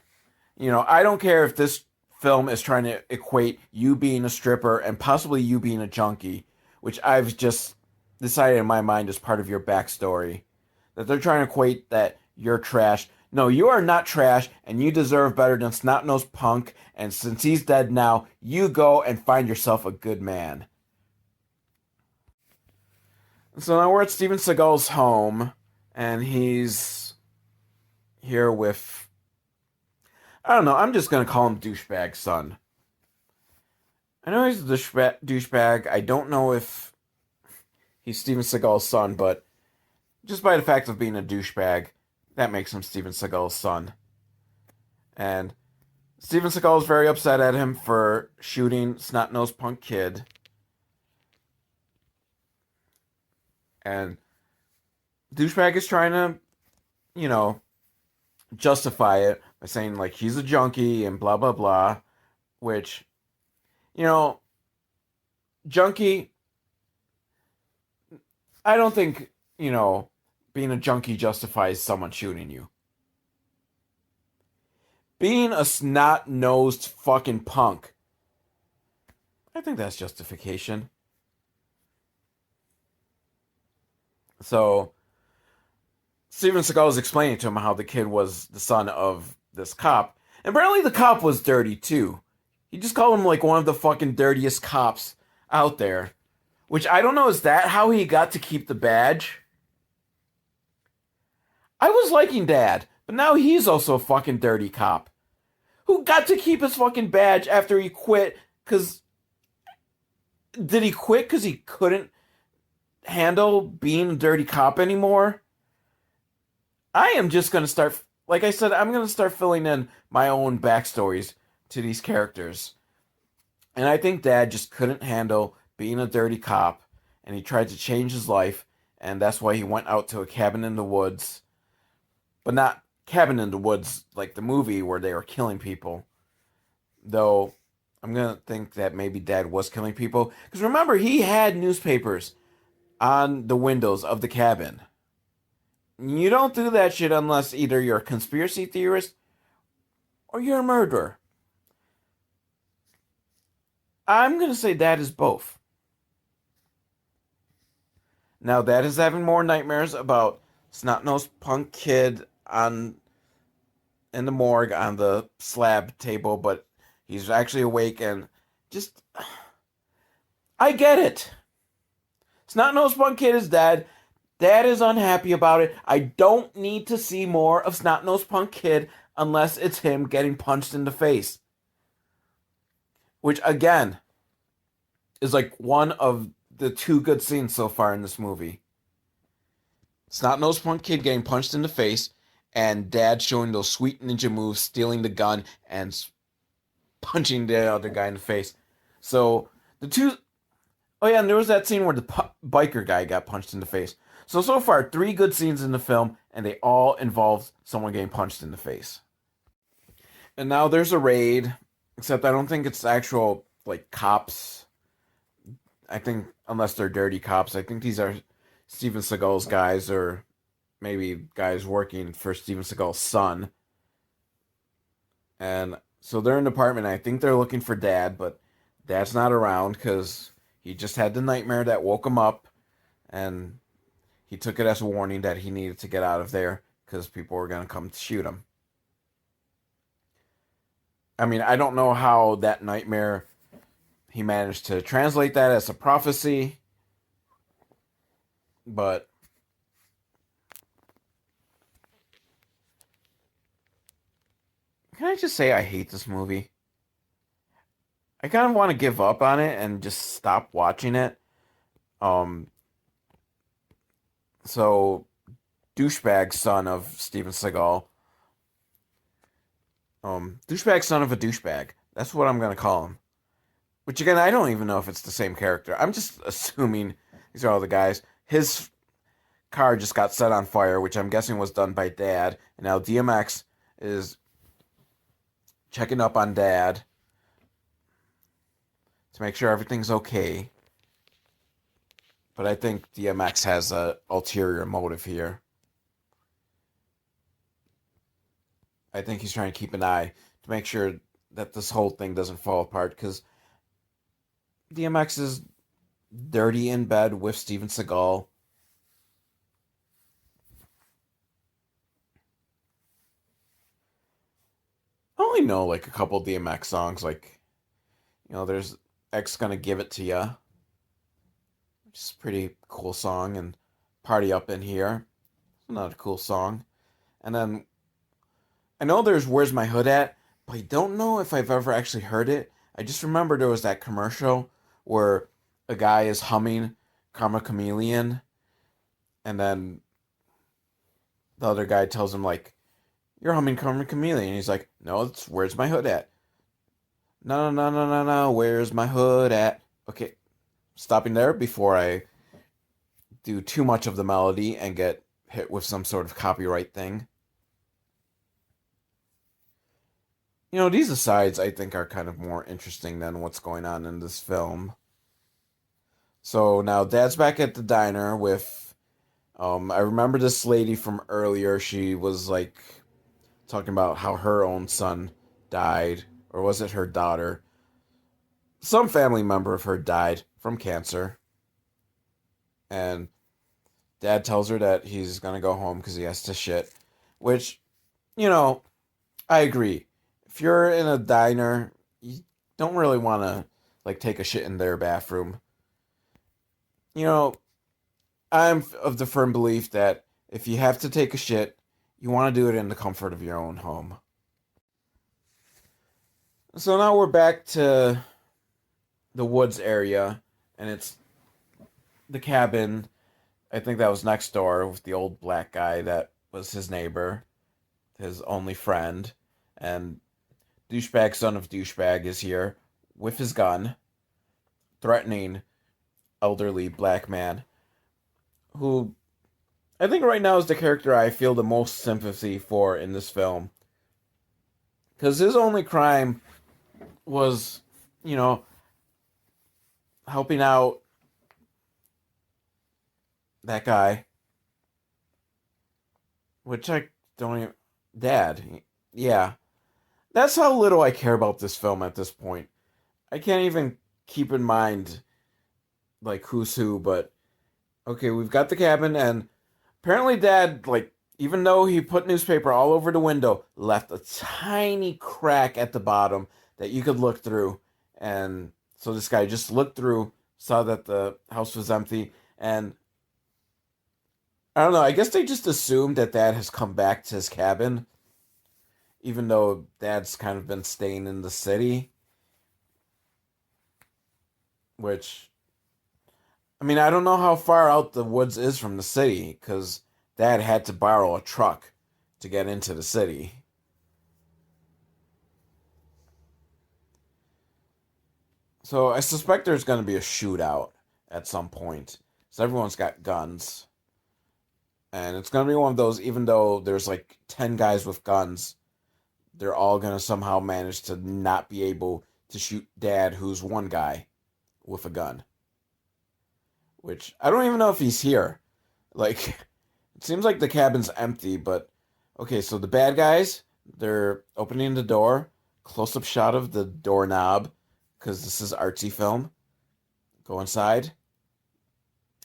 I don't care if this film is trying to equate you being a stripper and possibly you being a junkie, which I've just decided in my mind is part of your backstory. That they're trying to equate that you're trash. No, you are not trash, and you deserve better than Snot Nose Punk. And since he's dead now, you go and find yourself a good man. So now we're at Steven Seagal's home, and he's here with, I don't know, I'm just gonna call him douchebag son. I know he's a douchebag. I don't know if he's Steven Seagal's son, but just by the fact of being a douchebag, that makes him Steven Seagal's son. And Steven Seagal is very upset at him for shooting Snot-Nosed Punk Kid. And douchebag is trying to, justify it by saying, like, he's a junkie and blah, blah, blah. Which, junkie, I don't think, being a junkie justifies someone shooting you. Being a snot-nosed fucking punk, I think that's justification. So, Steven Seagal was explaining to him how the kid was the son of this cop. And apparently the cop was dirty too. He just called him like one of the fucking dirtiest cops out there. Which I don't know, is that how he got to keep the badge? I was liking Dad, but now he's also a fucking dirty cop. Who got to keep his fucking badge after he quit, because... Did he quit because he couldn't handle being a dirty cop anymore? I am just going to start... Like I said, I'm going to start filling in my own backstories to these characters. And I think Dad just couldn't handle being a dirty cop, and he tried to change his life, and that's why he went out to a cabin in the woods. But not cabin in the woods like the movie where they were killing people. Though, I'm going to think that maybe Dad was killing people. Because remember, he had newspapers on the windows of the cabin. You don't do that shit unless either you're a conspiracy theorist or you're a murderer. I'm going to say Dad is both. Now, Dad is having more nightmares about Snot-Nosed Punk Kid in the morgue on the slab table, but he's actually awake and just... I get it. Snot-Nosed Punk Kid is dead. Dad is unhappy about it. I don't need to see more of Snot-Nosed Punk Kid unless it's him getting punched in the face. Which, again, is like one of the two good scenes so far in this movie. Snot-Nosed Punk Kid getting punched in the face, and Dad showing those sweet ninja moves, stealing the gun, and punching the other guy in the face. So, the two... Oh yeah, and there was that scene where the biker guy got punched in the face. So far, 3 good scenes in the film, and they all involve someone getting punched in the face. And now there's a raid, except I don't think it's actual, like, cops. I think, unless they're dirty cops, I think these are Steven Seagal's guys, or maybe guys working for Steven Seagal's son. And So they're in the apartment. I think they're looking for Dad, but Dad's not around because he just had the nightmare that woke him up, and he took it as a warning that he needed to get out of there because people were going to come to shoot him. I mean, I don't know how that nightmare, he managed to translate that as a prophecy, but can I just say I hate this movie? I kind of want to give up on it and just stop watching it. Um, so douchebag son of Steven Seagal, douchebag son of a douchebag. That's what I'm gonna call him. Which again, I don't even know if it's the same character. I'm just assuming these are all the guys. His car just got set on fire, which I'm guessing was done by Dad, and now DMX is checking up on Dad to make sure everything's okay. But I think DMX has a ulterior motive here. I think he's trying to keep an eye to make sure that this whole thing doesn't fall apart because DMX is dirty in bed with Steven Seagal. I only know like a couple DMX songs, like there's X Gonna Give It to Ya, which is a pretty cool song, and Party Up in Here, another cool song. And then I know there's Where's My Hood At, but I don't know if I've ever actually heard it. I just remember there was that commercial where a guy is humming Karma Chameleon, and then the other guy tells him like, "You're humming Karma Chameleon." And he's like, "No, it's Where's My Hood At." No, no, no, no, no, no. Where's my hood at? Okay, stopping there before I do too much of the melody and get hit with some sort of copyright thing. These asides I think are kind of more interesting than what's going on in this film. So now Dad's back at the diner with, I remember this lady from earlier. She was like talking about how her own son died, or was it her daughter? Some family member of her died from cancer. And Dad tells her that he's gonna go home because he has to shit. Which, you know, I agree. If you're in a diner, you don't really want to like take a shit in their bathroom. You know, I'm of the firm belief that if you have to take a shit, you want to do it in the comfort of your own home. So now we're back to the woods area, and it's the cabin. I think that was next door with the old black guy that was his neighbor, his only friend, and douchebag son of douchebag is here with his gun, threatening elderly black man, who I think right now is the character I feel the most sympathy for in this film. Because his only crime was, you know, helping out that guy, which I don't even. Dad. Yeah. That's how little I care about this film at this point. I can't even keep in mind, like, who's who, but okay, we've got the cabin, and apparently Dad, like, even though he put newspaper all over the window, left a tiny crack at the bottom that you could look through. And so this guy just looked through, saw that the house was empty, and I don't know, I guess they just assumed that Dad has come back to his cabin, even though Dad's kind of been staying in the city, which, I mean, I don't know how far out the woods is from the city, because Dad had to borrow a truck to get into the city. So I suspect there's going to be a shootout at some point. So everyone's got guns. And it's going to be one of those, even though there's like 10 guys with guns, they're all going to somehow manage to not be able to shoot Dad, who's one guy with a gun. Which, I don't even know if he's here. Like, it seems like the cabin's empty, but okay, so the bad guys, they're opening the door. close-up shot of the doorknob, because this is artsy film. Go inside,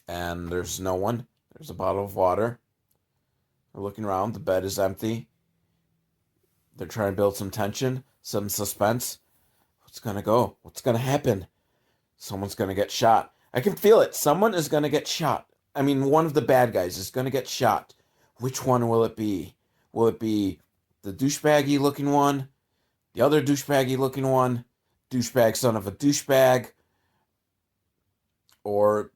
and there's no one. There's a bottle of water. They're looking around. The bed is empty. They're trying to build some tension, some suspense. What's gonna go? What's gonna happen? Someone's gonna get shot. I can feel it. Someone is gonna get shot. I mean, one of the bad guys is gonna get shot. Which one will it be? Will it be the douchebaggy looking one? The other douchebaggy looking one? Douchebag son of a douchebag? Or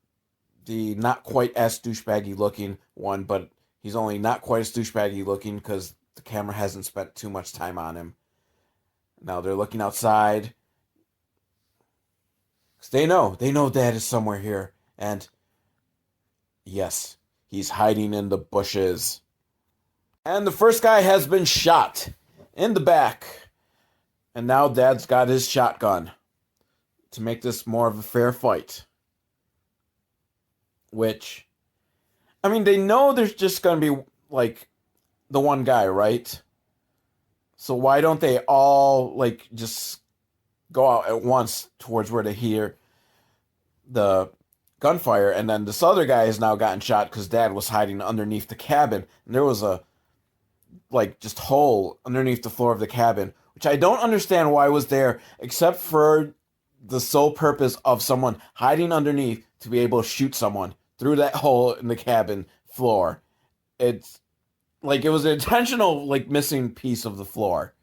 the not quite as douchebaggy looking one, but he's only not quite as douchebaggy looking because the camera hasn't spent too much time on him. Now they're looking outside. Because they know Dad is somewhere here. And yes, he's hiding in the bushes. And the first guy has been shot in the back. And now Dad's got his shotgun to make this more of a fair fight. Which, I mean, they know there's just going to be, like, the one guy, right? So why don't they all, like, just go out at once towards where they hear the gunfire, and then this other guy has now gotten shot because Dad was hiding underneath the cabin, and there was a, like, just hole underneath the floor of the cabin, which I don't understand why was there, except for the sole purpose of someone hiding underneath to be able to shoot someone through that hole in the cabin floor. It's like it was an intentional, like, missing piece of the floor.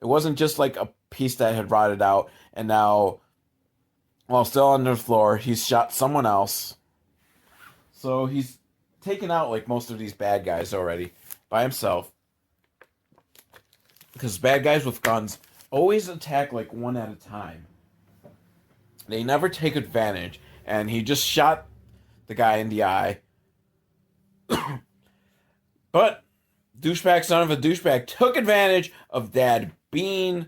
It wasn't just like a piece that had rotted out, and now, while still on the floor, he's shot someone else. So he's taken out, like, most of these bad guys already by himself. Because bad guys with guns always attack, like, one at a time. They never take advantage. And he just shot the guy in the eye. But douchebag son of a douchebag took advantage of Dad being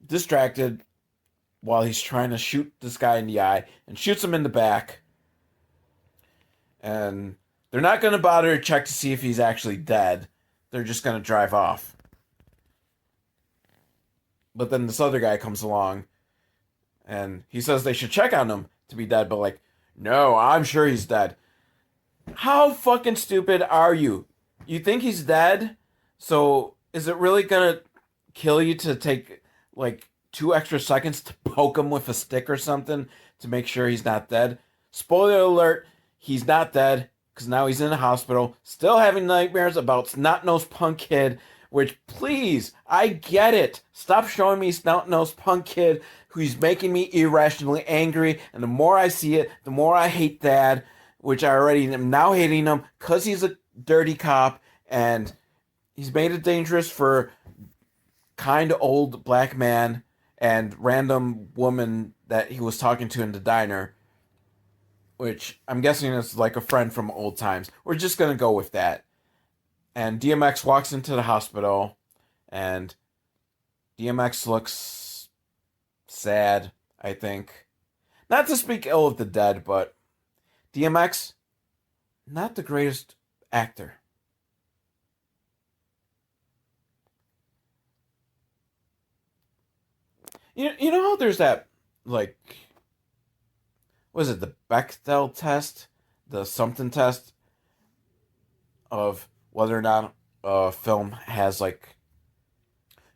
distracted while he's trying to shoot this guy in the eye and shoots him in the back. And they're not going to bother to check to see if he's actually dead. They're just going to drive off. But then this other guy comes along and he says they should check on him to be dead, but, like, no, I'm sure he's dead. How fucking stupid are you? You think he's dead? So is it really gonna kill you to take, like, 2 extra seconds to poke him with a stick or something to make sure he's not dead? Spoiler alert, he's not dead, because now he's in the hospital, still having nightmares about snot-nosed punk kid, which, please, I get it. Stop showing me snot-nosed punk kid who's making me irrationally angry, and the more I see it, the more I hate Dad, which I already am now hating him because he's a dirty cop, and he's made it dangerous for kind old black man and random woman that he was talking to in the diner, which I'm guessing is like a friend from old times. We're just going to go with that. And DMX walks into the hospital, and DMX looks sad, I think. Not to speak ill of the dead, but DMX, not the greatest actor. You know how there's that, like, what is it, the Bechdel test? The something test of whether or not a film has, like,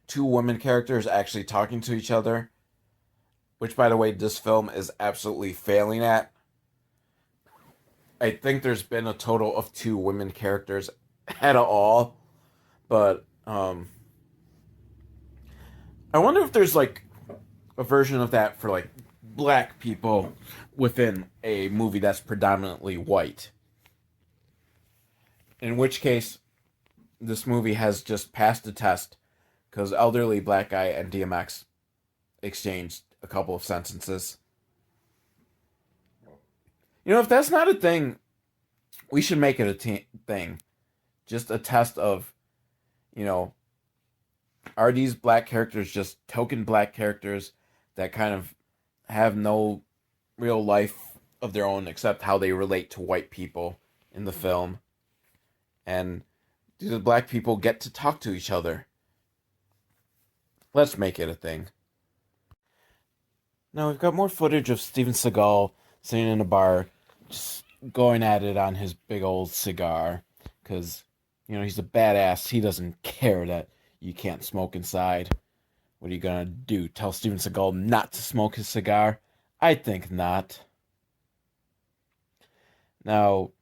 2 women characters actually talking to each other. Which, by the way, this film is absolutely failing at. I think there's been a total of 2 women characters at all. But, I wonder if there's, like, a version of that for, like, black people within a movie that's predominantly white. In which case, this movie has just passed the test because elderly black guy and DMX exchanged a couple of sentences. You know, if that's not a thing, we should make it a thing. Just a test of, you know, are these black characters just token black characters that kind of have no real life of their own except how they relate to white people in the film? And do the black people get to talk to each other? Let's make it a thing. Now we've got more footage of Steven Seagal sitting in a bar, just going at it on his big old cigar, because he's a badass. He doesn't care that you can't smoke inside. What are you gonna do? Tell Steven Seagal not to smoke his cigar? I think not. Now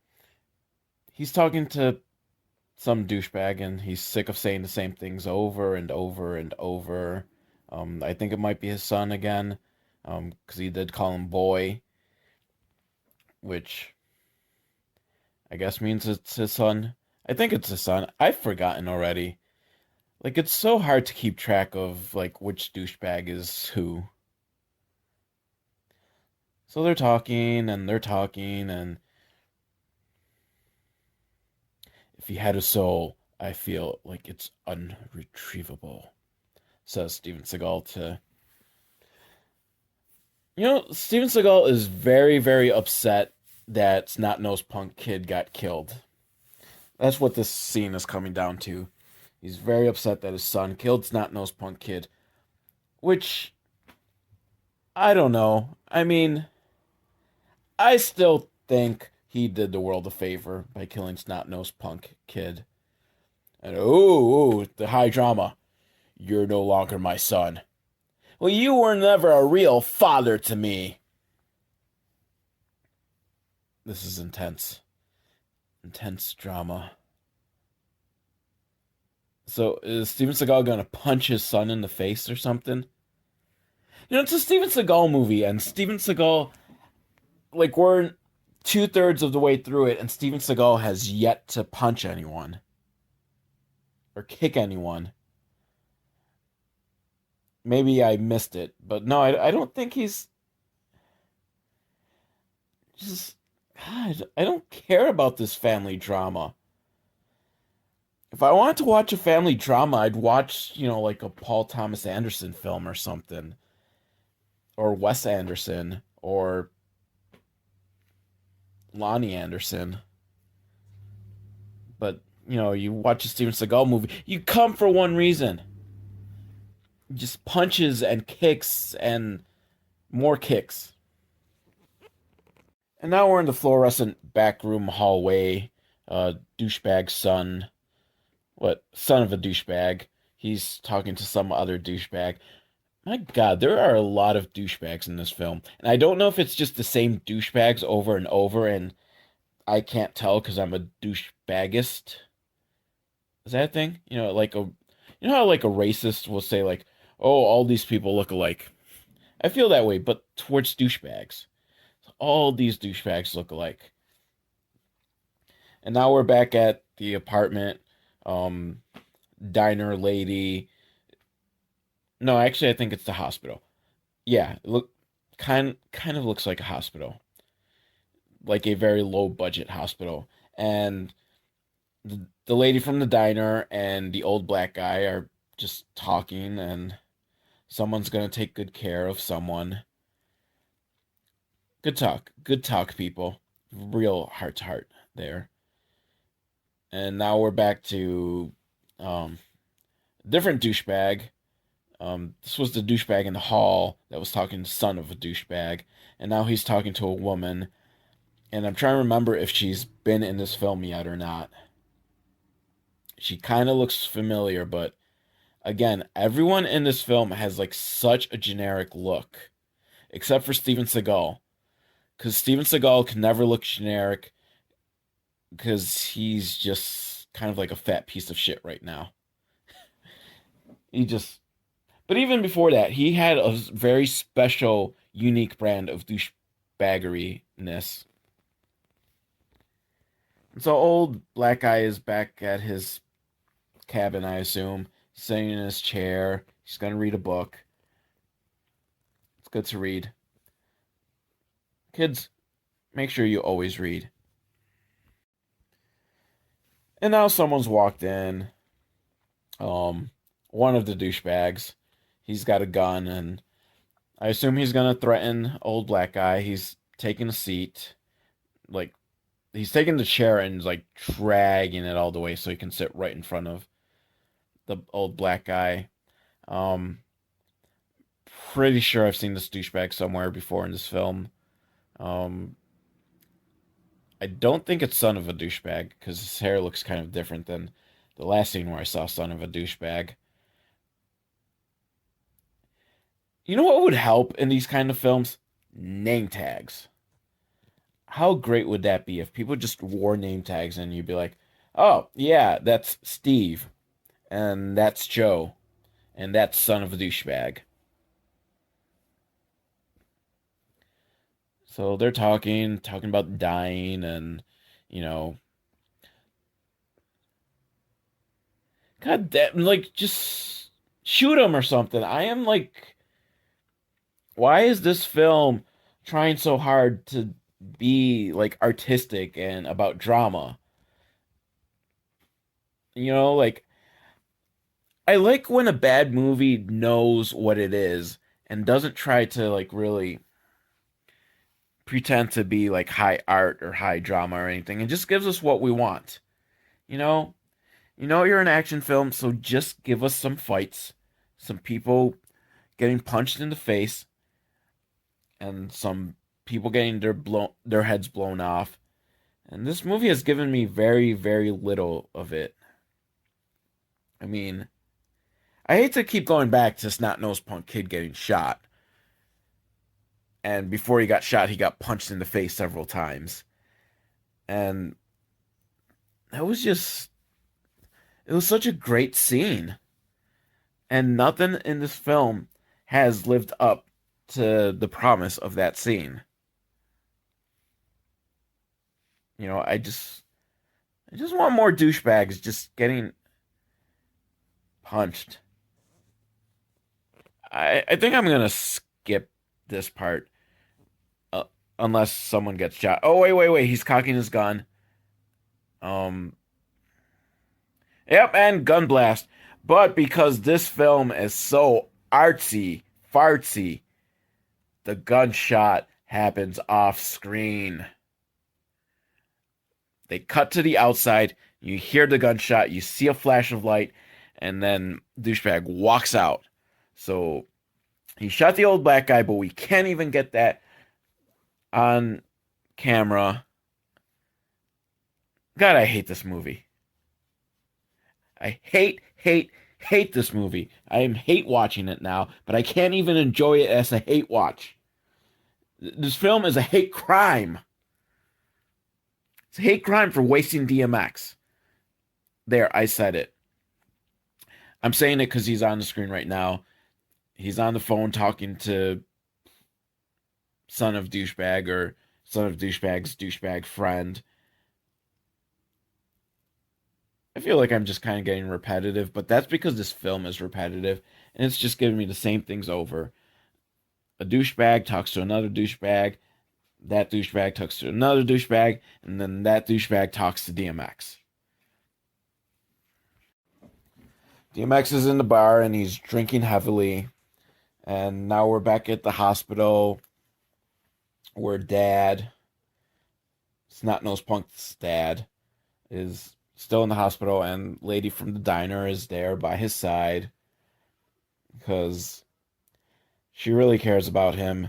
he's talking to some douchebag, and he's sick of saying the same things over and over and over. I think it might be his son again, because he did call him boy, which I guess means it's his son. I think it's his son. I've forgotten already. Like, it's so hard to keep track of, like, which douchebag is who. So they're talking, and if he had a soul, I feel like it's unretrievable, says Steven Seagal to. Steven Seagal is very, very upset that Snot Nose Punk Kid got killed. That's what this scene is coming down to. He's very upset that his son killed Snot Nose Punk Kid, which I don't know. I mean, I still think he did the world a favor by killing Snot Nose Punk Kid. And the high drama. You're no longer my son. Well, you were never a real father to me. This is intense. Intense drama. So, is Steven Seagal going to punch his son in the face or something? It's a Steven Seagal movie, and Steven Seagal, like, we're 2/3 of the way through it, and Steven Seagal has yet to punch anyone or kick anyone. Maybe I missed it, but no, I don't think he's just. God, I don't care about this family drama. If I wanted to watch a family drama, I'd watch, like a Paul Thomas Anderson film or something, or Wes Anderson, or Lonnie Anderson. But, you watch a Steven Seagal movie, you come for one reason. Just punches and kicks and more kicks. And now we're in the fluorescent backroom hallway. Douchebag son. What? Son of a douchebag. He's talking to some other douchebag. My God, there are a lot of douchebags in this film. And I don't know if it's just the same douchebags over and over, and I can't tell because I'm a douchebagist. Is that a thing? How like a racist will say like, "Oh, all these people look alike." I feel that way, but towards douchebags. All these douchebags look alike. And now we're back at the apartment. Diner lady. No, actually, I think it's the hospital. Yeah, kind of looks like a hospital, like a very low budget hospital. And the lady from the diner and the old black guy are just talking, and someone's gonna take good care of someone. Good talk, people. Real heart to heart there. And now we're back to different douchebag. This was the douchebag in the hall that was talking to son of a douchebag, and now he's talking to a woman. And I'm trying to remember if she's been in this film yet or not. She kind of looks familiar, but again, everyone in this film has like such a generic look, except for Steven Seagal, because Steven Seagal can never look generic because he's just kind of like a fat piece of shit right now. He just But even before that, he had a very special, unique brand of douchebaggeriness. And so old black guy is back at his cabin, I assume, sitting in his chair. He's gonna read a book. It's good to read. Kids, make sure you always read. And now someone's walked in. One of the douchebags. He's got a gun, and I assume he's gonna threaten old black guy. He's taking a seat, like he's taking the chair and like dragging it all the way so he can sit right in front of the old black guy. pretty sure I've seen this douchebag somewhere before in this film. Um, I don't think it's Son of a Douchebag because his hair looks kind of different than the last scene where I saw Son of a Douchebag. You know what would help in these kind of films? Name tags. How great would that be if people just wore name tags and you'd be like, oh, yeah, that's Steve, and that's Joe, and that's Son of a Douchebag. So they're talking about dying and, you know, God damn, like, just shoot him or something. I am like, why is this film trying so hard to be like artistic and about drama? Like, I like when a bad movie knows what it is and doesn't try to like really pretend to be like high art or high drama or anything and just gives us what we want. You know, you're an action film, so just give us some fights, some people getting punched in the face, and some people getting their heads blown off. And this movie has given me very, very little of it. I mean, I hate to keep going back to Snot-Nosed Punk Kid getting shot. And before he got shot, he got punched in the face several times. And that was just, it was such a great scene. And nothing in this film has lived up to the promise of that scene. I just want more douchebags just getting punched. I think I'm gonna skip this part, uh, unless someone gets shot. Oh, wait, he's cocking his gun. Um, yep, and gun blast. But because this film is so artsy, fartsy, the gunshot happens off screen. They cut to the outside, you hear the gunshot, you see a flash of light, and then douchebag walks out. So he shot the old black guy, but we can't even get that on camera. God, I hate this movie. I hate this movie. I am hate watching it now, but I can't even enjoy it as a hate watch. This film is a hate crime. It's a hate crime for wasting DMX. There, I said it. I'm saying it because he's on the screen right now. He's on the phone talking to Son of Douchebag or Son of Douchebag's douchebag friend. I feel like I'm just kind of getting repetitive, but that's because this film is repetitive and it's just giving me the same things over. A douchebag talks to another douchebag, that douchebag talks to another douchebag, and then that douchebag talks to DMX. DMX is in the bar and he's drinking heavily. And now we're back at the hospital where Dad, Snot-Nosed Punk's dad, is still in the hospital, and lady from the diner is there by his side because she really cares about him.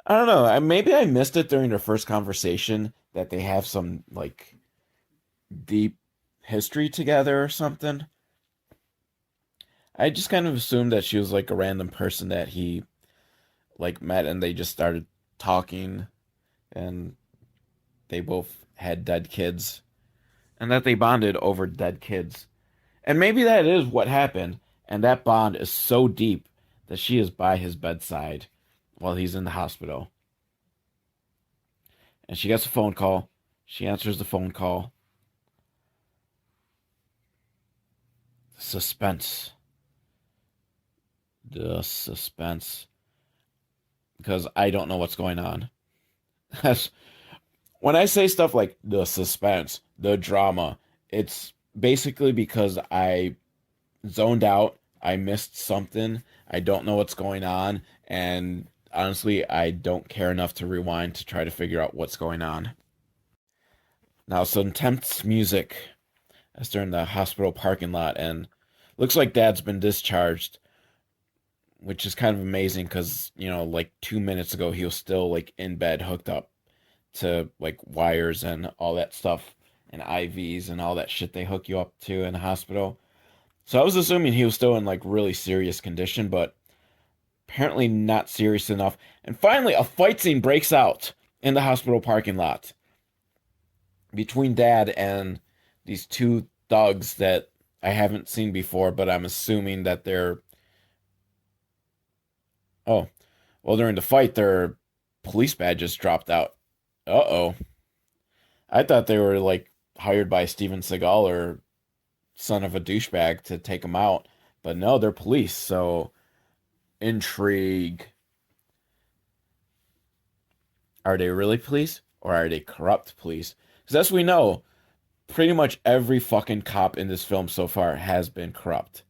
I don't know. Maybe I missed it during their first conversation that they have some like deep history together or something. I just kind of assumed that she was like a random person that he like met and they just started talking and they both had dead kids and that they bonded over dead kids. And maybe that is what happened, and that bond is so deep that she is by his bedside while he's in the hospital. And she gets a phone call. She answers the phone call. Suspense. The suspense. Because I don't know what's going on. When I say stuff like the suspense, the drama, it's basically because I zoned out, I missed something, I don't know what's going on, and honestly, I don't care enough to rewind to try to figure out what's going on. Now, some tense music as they're in the hospital parking lot, and looks like Dad's been discharged, which is kind of amazing because, like 2 minutes ago, he was still like in bed, hooked up to like wires and all that stuff and IVs and all that shit they hook you up to in the hospital. So I was assuming he was still in like really serious condition, but apparently not serious enough. And finally, a fight scene breaks out in the hospital parking lot between Dad and these two thugs that I haven't seen before, but I'm assuming that they're. Oh, well, during the fight, their police badges dropped out. Uh-oh. I thought they were like hired by Steven Seagal or son of a douchebag to take them out, but no, they're police. So intrigue. Are they really police or are they corrupt police? Because as we know, pretty much every fucking cop in this film so far has been corrupt.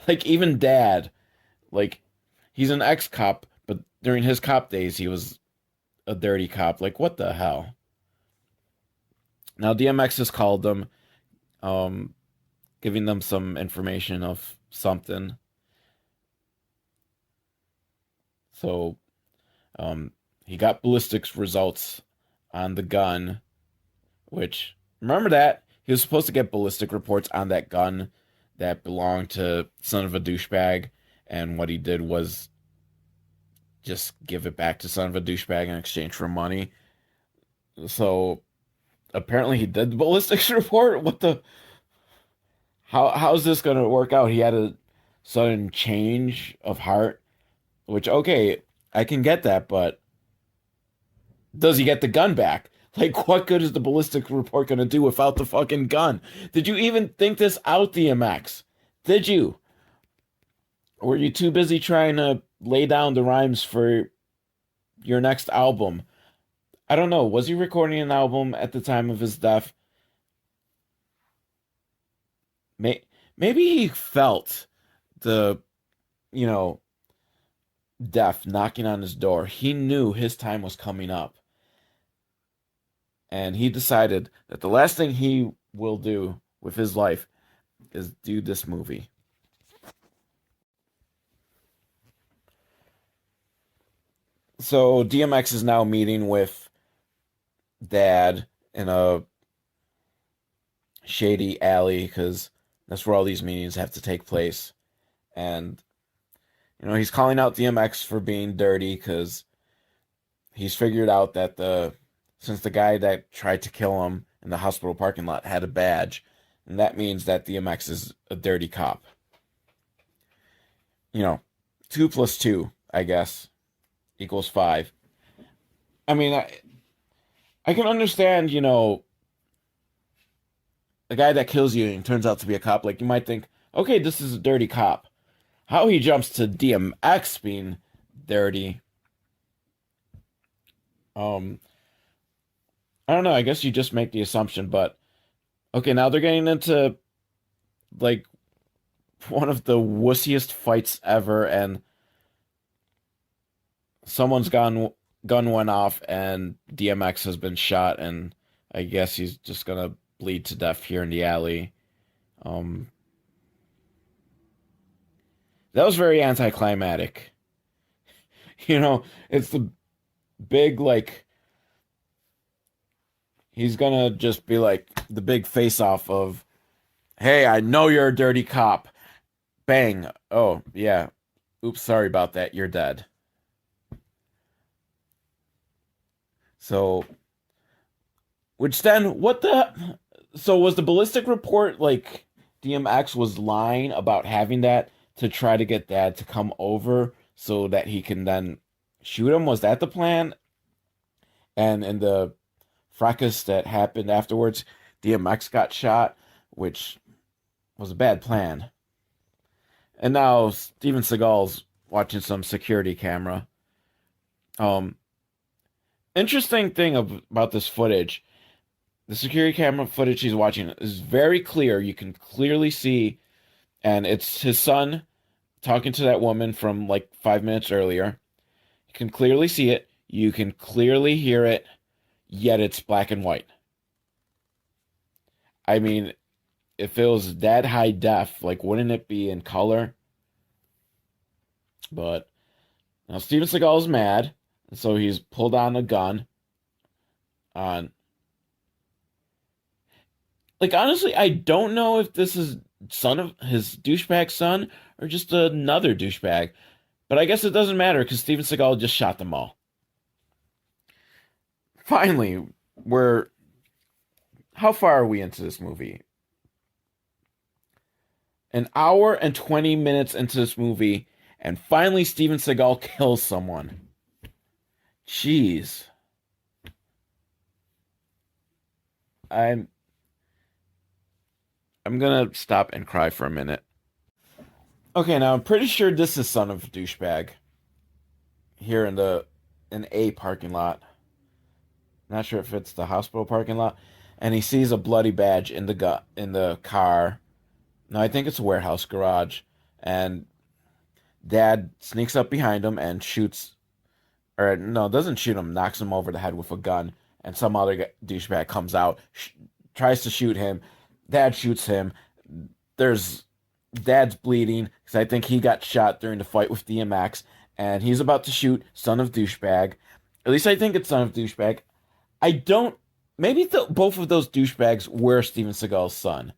Like even Dad, like he's an ex-cop, but during his cop days he was a dirty cop. Like what the hell? Now DMX has called them, um, giving them some information of something. So, um, he got ballistics results on the gun, which remember that he was supposed to get ballistic reports on that gun that belonged to son of a douchebag, and what he did was just give it back to son of a douchebag in exchange for money. So apparently he did the ballistics report. What the? How's this gonna work out? He had a sudden change of heart, which okay, I can get that, but does he get the gun back? Like, what good is the ballistic report gonna do without the fucking gun? Did you even think this out, DMX? Did you? Or were you too busy trying to lay down the rhymes for your next album? I don't know. Was he recording an album at the time of his death? May Maybe he felt the, you know, death knocking on his door. He knew his time was coming up. And he decided that the last thing he will do with his life is do this movie. So DMX is now meeting with Dad in a shady alley because that's where all these meetings have to take place. And, he's calling out DMX for being dirty because he's figured out that since the guy that tried to kill him in the hospital parking lot had a badge, and that means that DMX is a dirty cop. 2 plus 2, I guess, equals 5. I mean, I can understand, a guy that kills you and turns out to be a cop. Like, you might think, okay, this is a dirty cop. How he jumps to DMX being dirty. I don't know. I guess you just make the assumption, but okay, now they're getting into like one of the wussiest fights ever, and someone's gun went off, and DMX has been shot, and I guess he's just gonna bleed to death here in the alley. Um, that was very anticlimactic. It's the big like he's gonna just be like the big face off of, hey, I know you're a dirty cop. Bang. Oh, yeah. Oops, sorry about that. You're dead. So, which then, what the? So, was the ballistic report like DMX was lying about having that to try to get Dad to come over so that he can then shoot him? Was that the plan? And in the fracas that happened afterwards, DMX got shot, which was a bad plan. And now Steven Seagal's watching some security camera. Um, Interesting thing about this footage, the security camera footage he's watching is very clear. You can clearly see, and it's his son talking to that woman from like 5 minutes earlier. You can clearly see it. You can clearly hear it, yet it's black and white. I mean, if it was that high def, like wouldn't it be in color? But now Steven Seagal is mad, and so he's pulled on a gun on. Like honestly, I don't know if this is son of his douchebag son or just another douchebag. But I guess it doesn't matter because Steven Seagal just shot them all. Finally, we're how far are we into this movie? An hour and 20 minutes into this movie, and finally Steven Seagal kills someone. Jeez. I'm I'm gonna stop and cry for a minute. Okay, now I'm pretty sure this is son of a douchebag here in a parking lot. Not sure if it's the hospital parking lot, and he sees a bloody badge in the car. No, I think it's a warehouse garage, and Dad sneaks up behind him and shoots, or no, doesn't shoot him, knocks him over the head with a gun, and some other douchebag comes out, tries to shoot him. Dad shoots him. There's Dad's bleeding because I think he got shot during the fight with DMX, and he's about to shoot son of douchebag. At least I think it's son of douchebag. I don't. Maybe both of those douchebags were Steven Seagal's son,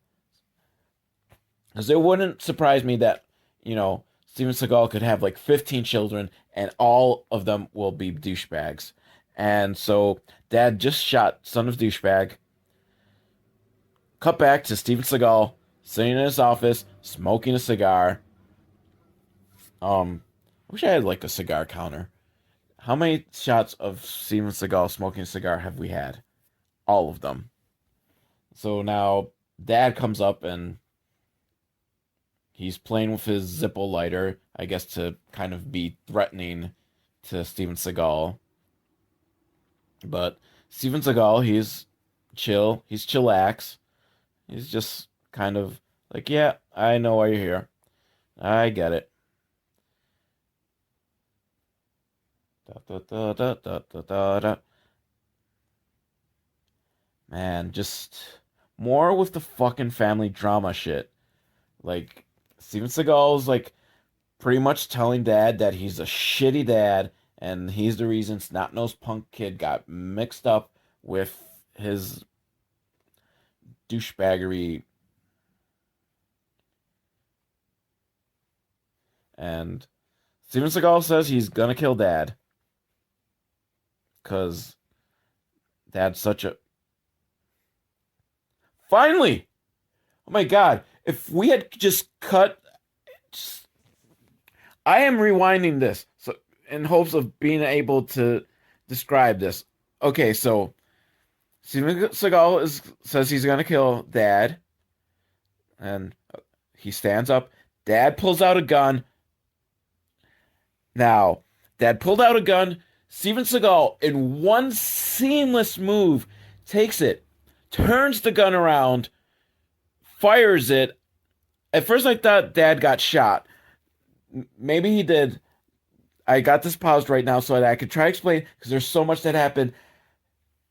because it wouldn't surprise me that Steven Seagal could have like 15 children and all of them will be douchebags. And so Dad just shot son of douchebag. Cut back to Steven Seagal sitting in his office smoking a cigar. I wish I had like a cigar counter. How many shots of Steven Seagal smoking a cigar have we had? All of them. So now Dad comes up and he's playing with his Zippo lighter, I guess to kind of be threatening to Steven Seagal. But Steven Seagal, he's chill. He's chillax. He's just kind of like, yeah, I know why you're here. I get it. Da, da, da, da, da, da, da, da. Man, just more with the fucking family drama shit. Like, Steven Seagal's like pretty much telling Dad that he's a shitty dad and he's the reason Snot-Nosed Punk Kid got mixed up with his douchebaggery. And Steven Seagal says he's gonna kill Dad because Dad's such a. Finally! Oh my god, if we had just cut. I am rewinding this so in hopes of being able to describe this. Okay, so Steven Seagal says he's gonna kill Dad, and he stands up. Dad pulls out a gun. Now, Dad pulled out a gun. Steven Seagal, in one seamless move, takes it, turns the gun around, fires it. At first, I thought Dad got shot. Maybe he did. I got this paused right now so that I could try to explain because there's so much that happened.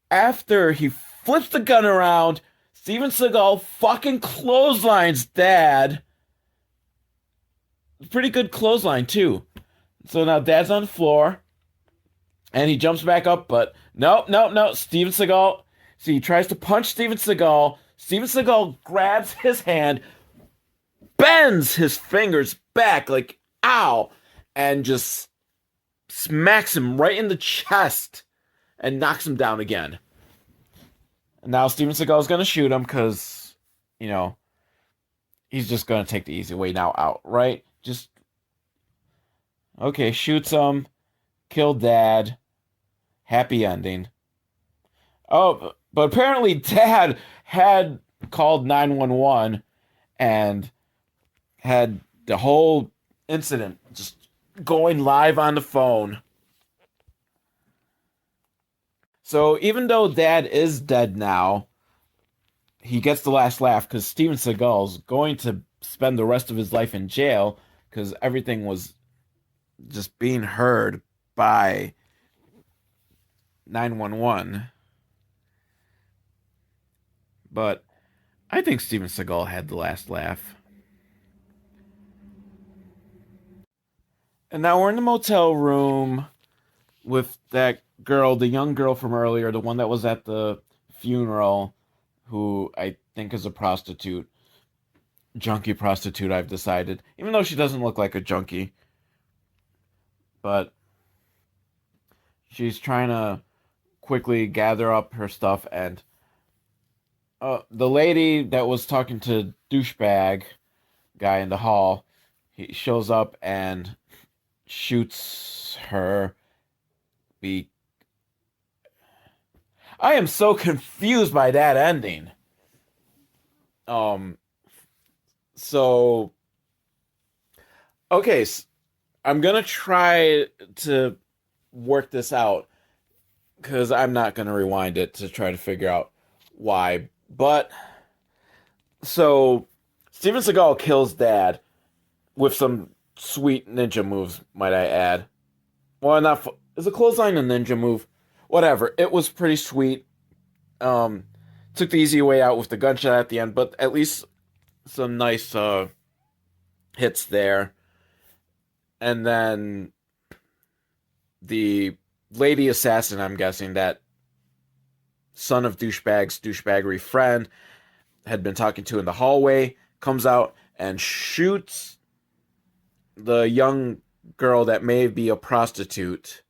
After he flips the gun around, Steven Seagal fucking clotheslines Dad. Pretty good clothesline, too. So now Dad's on the floor, and he jumps back up, but no. Steven Seagal, see, he tries to punch Steven Seagal. Steven Seagal grabs his hand, bends his fingers back like, ow, and just smacks him right in the chest and knocks him down again. And now Steven Seagal is going to shoot him because, he's just going to take the easy way now out, right? Just, okay, shoots him, kill Dad, happy ending. Oh, but apparently Dad had called 911 and had the whole incident just going live on the phone. So even though Dad is dead now, he gets the last laugh because Steven Seagal's going to spend the rest of his life in jail because everything was just being heard by 911. But I think Steven Seagal had the last laugh. And now we're in the motel room with that girl, the young girl from earlier, the one that was at the funeral, who I think is a prostitute. Junkie prostitute, I've decided. Even though she doesn't look like a junkie. But she's trying to quickly gather up her stuff, and the lady that was talking to douchebag guy in the hall, he shows up and shoots her. Be I am so confused by that ending. Um. So okay, I'm gonna try to work this out because I'm not gonna rewind it to try to figure out why. But so Steven Seagal kills Dad with some sweet ninja moves, might I add. Well, not is a clothesline a ninja move? Whatever. It was pretty sweet. Um, Took the easy way out with the gunshot at the end, but at least some nice hits there. And then the lady assassin, I'm guessing, that son of douchebag's douchebaggery friend had been talking to in the hallway, comes out and shoots the young girl that may be a prostitute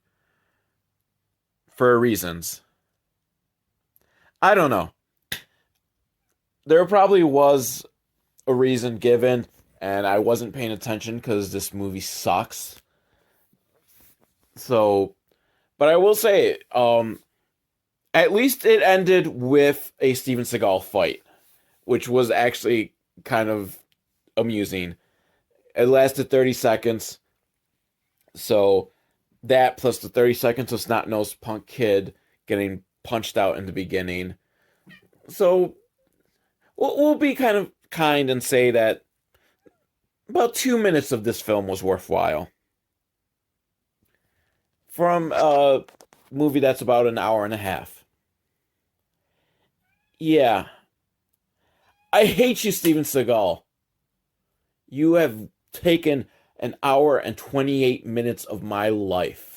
for reasons. I don't know. There probably was a reason given, and I wasn't paying attention because this movie sucks. So, but I will say, at least it ended with a Steven Seagal fight, which was actually kind of amusing. It lasted 30 seconds. So that plus the 30 seconds of snot-nosed punk kid getting punched out in the beginning. So we'll be kind of kind and say that about 2 minutes of this film was worthwhile. From a movie that's about an hour and a half. Yeah. I hate you, Steven Seagal. You have taken an hour and 28 minutes of my life.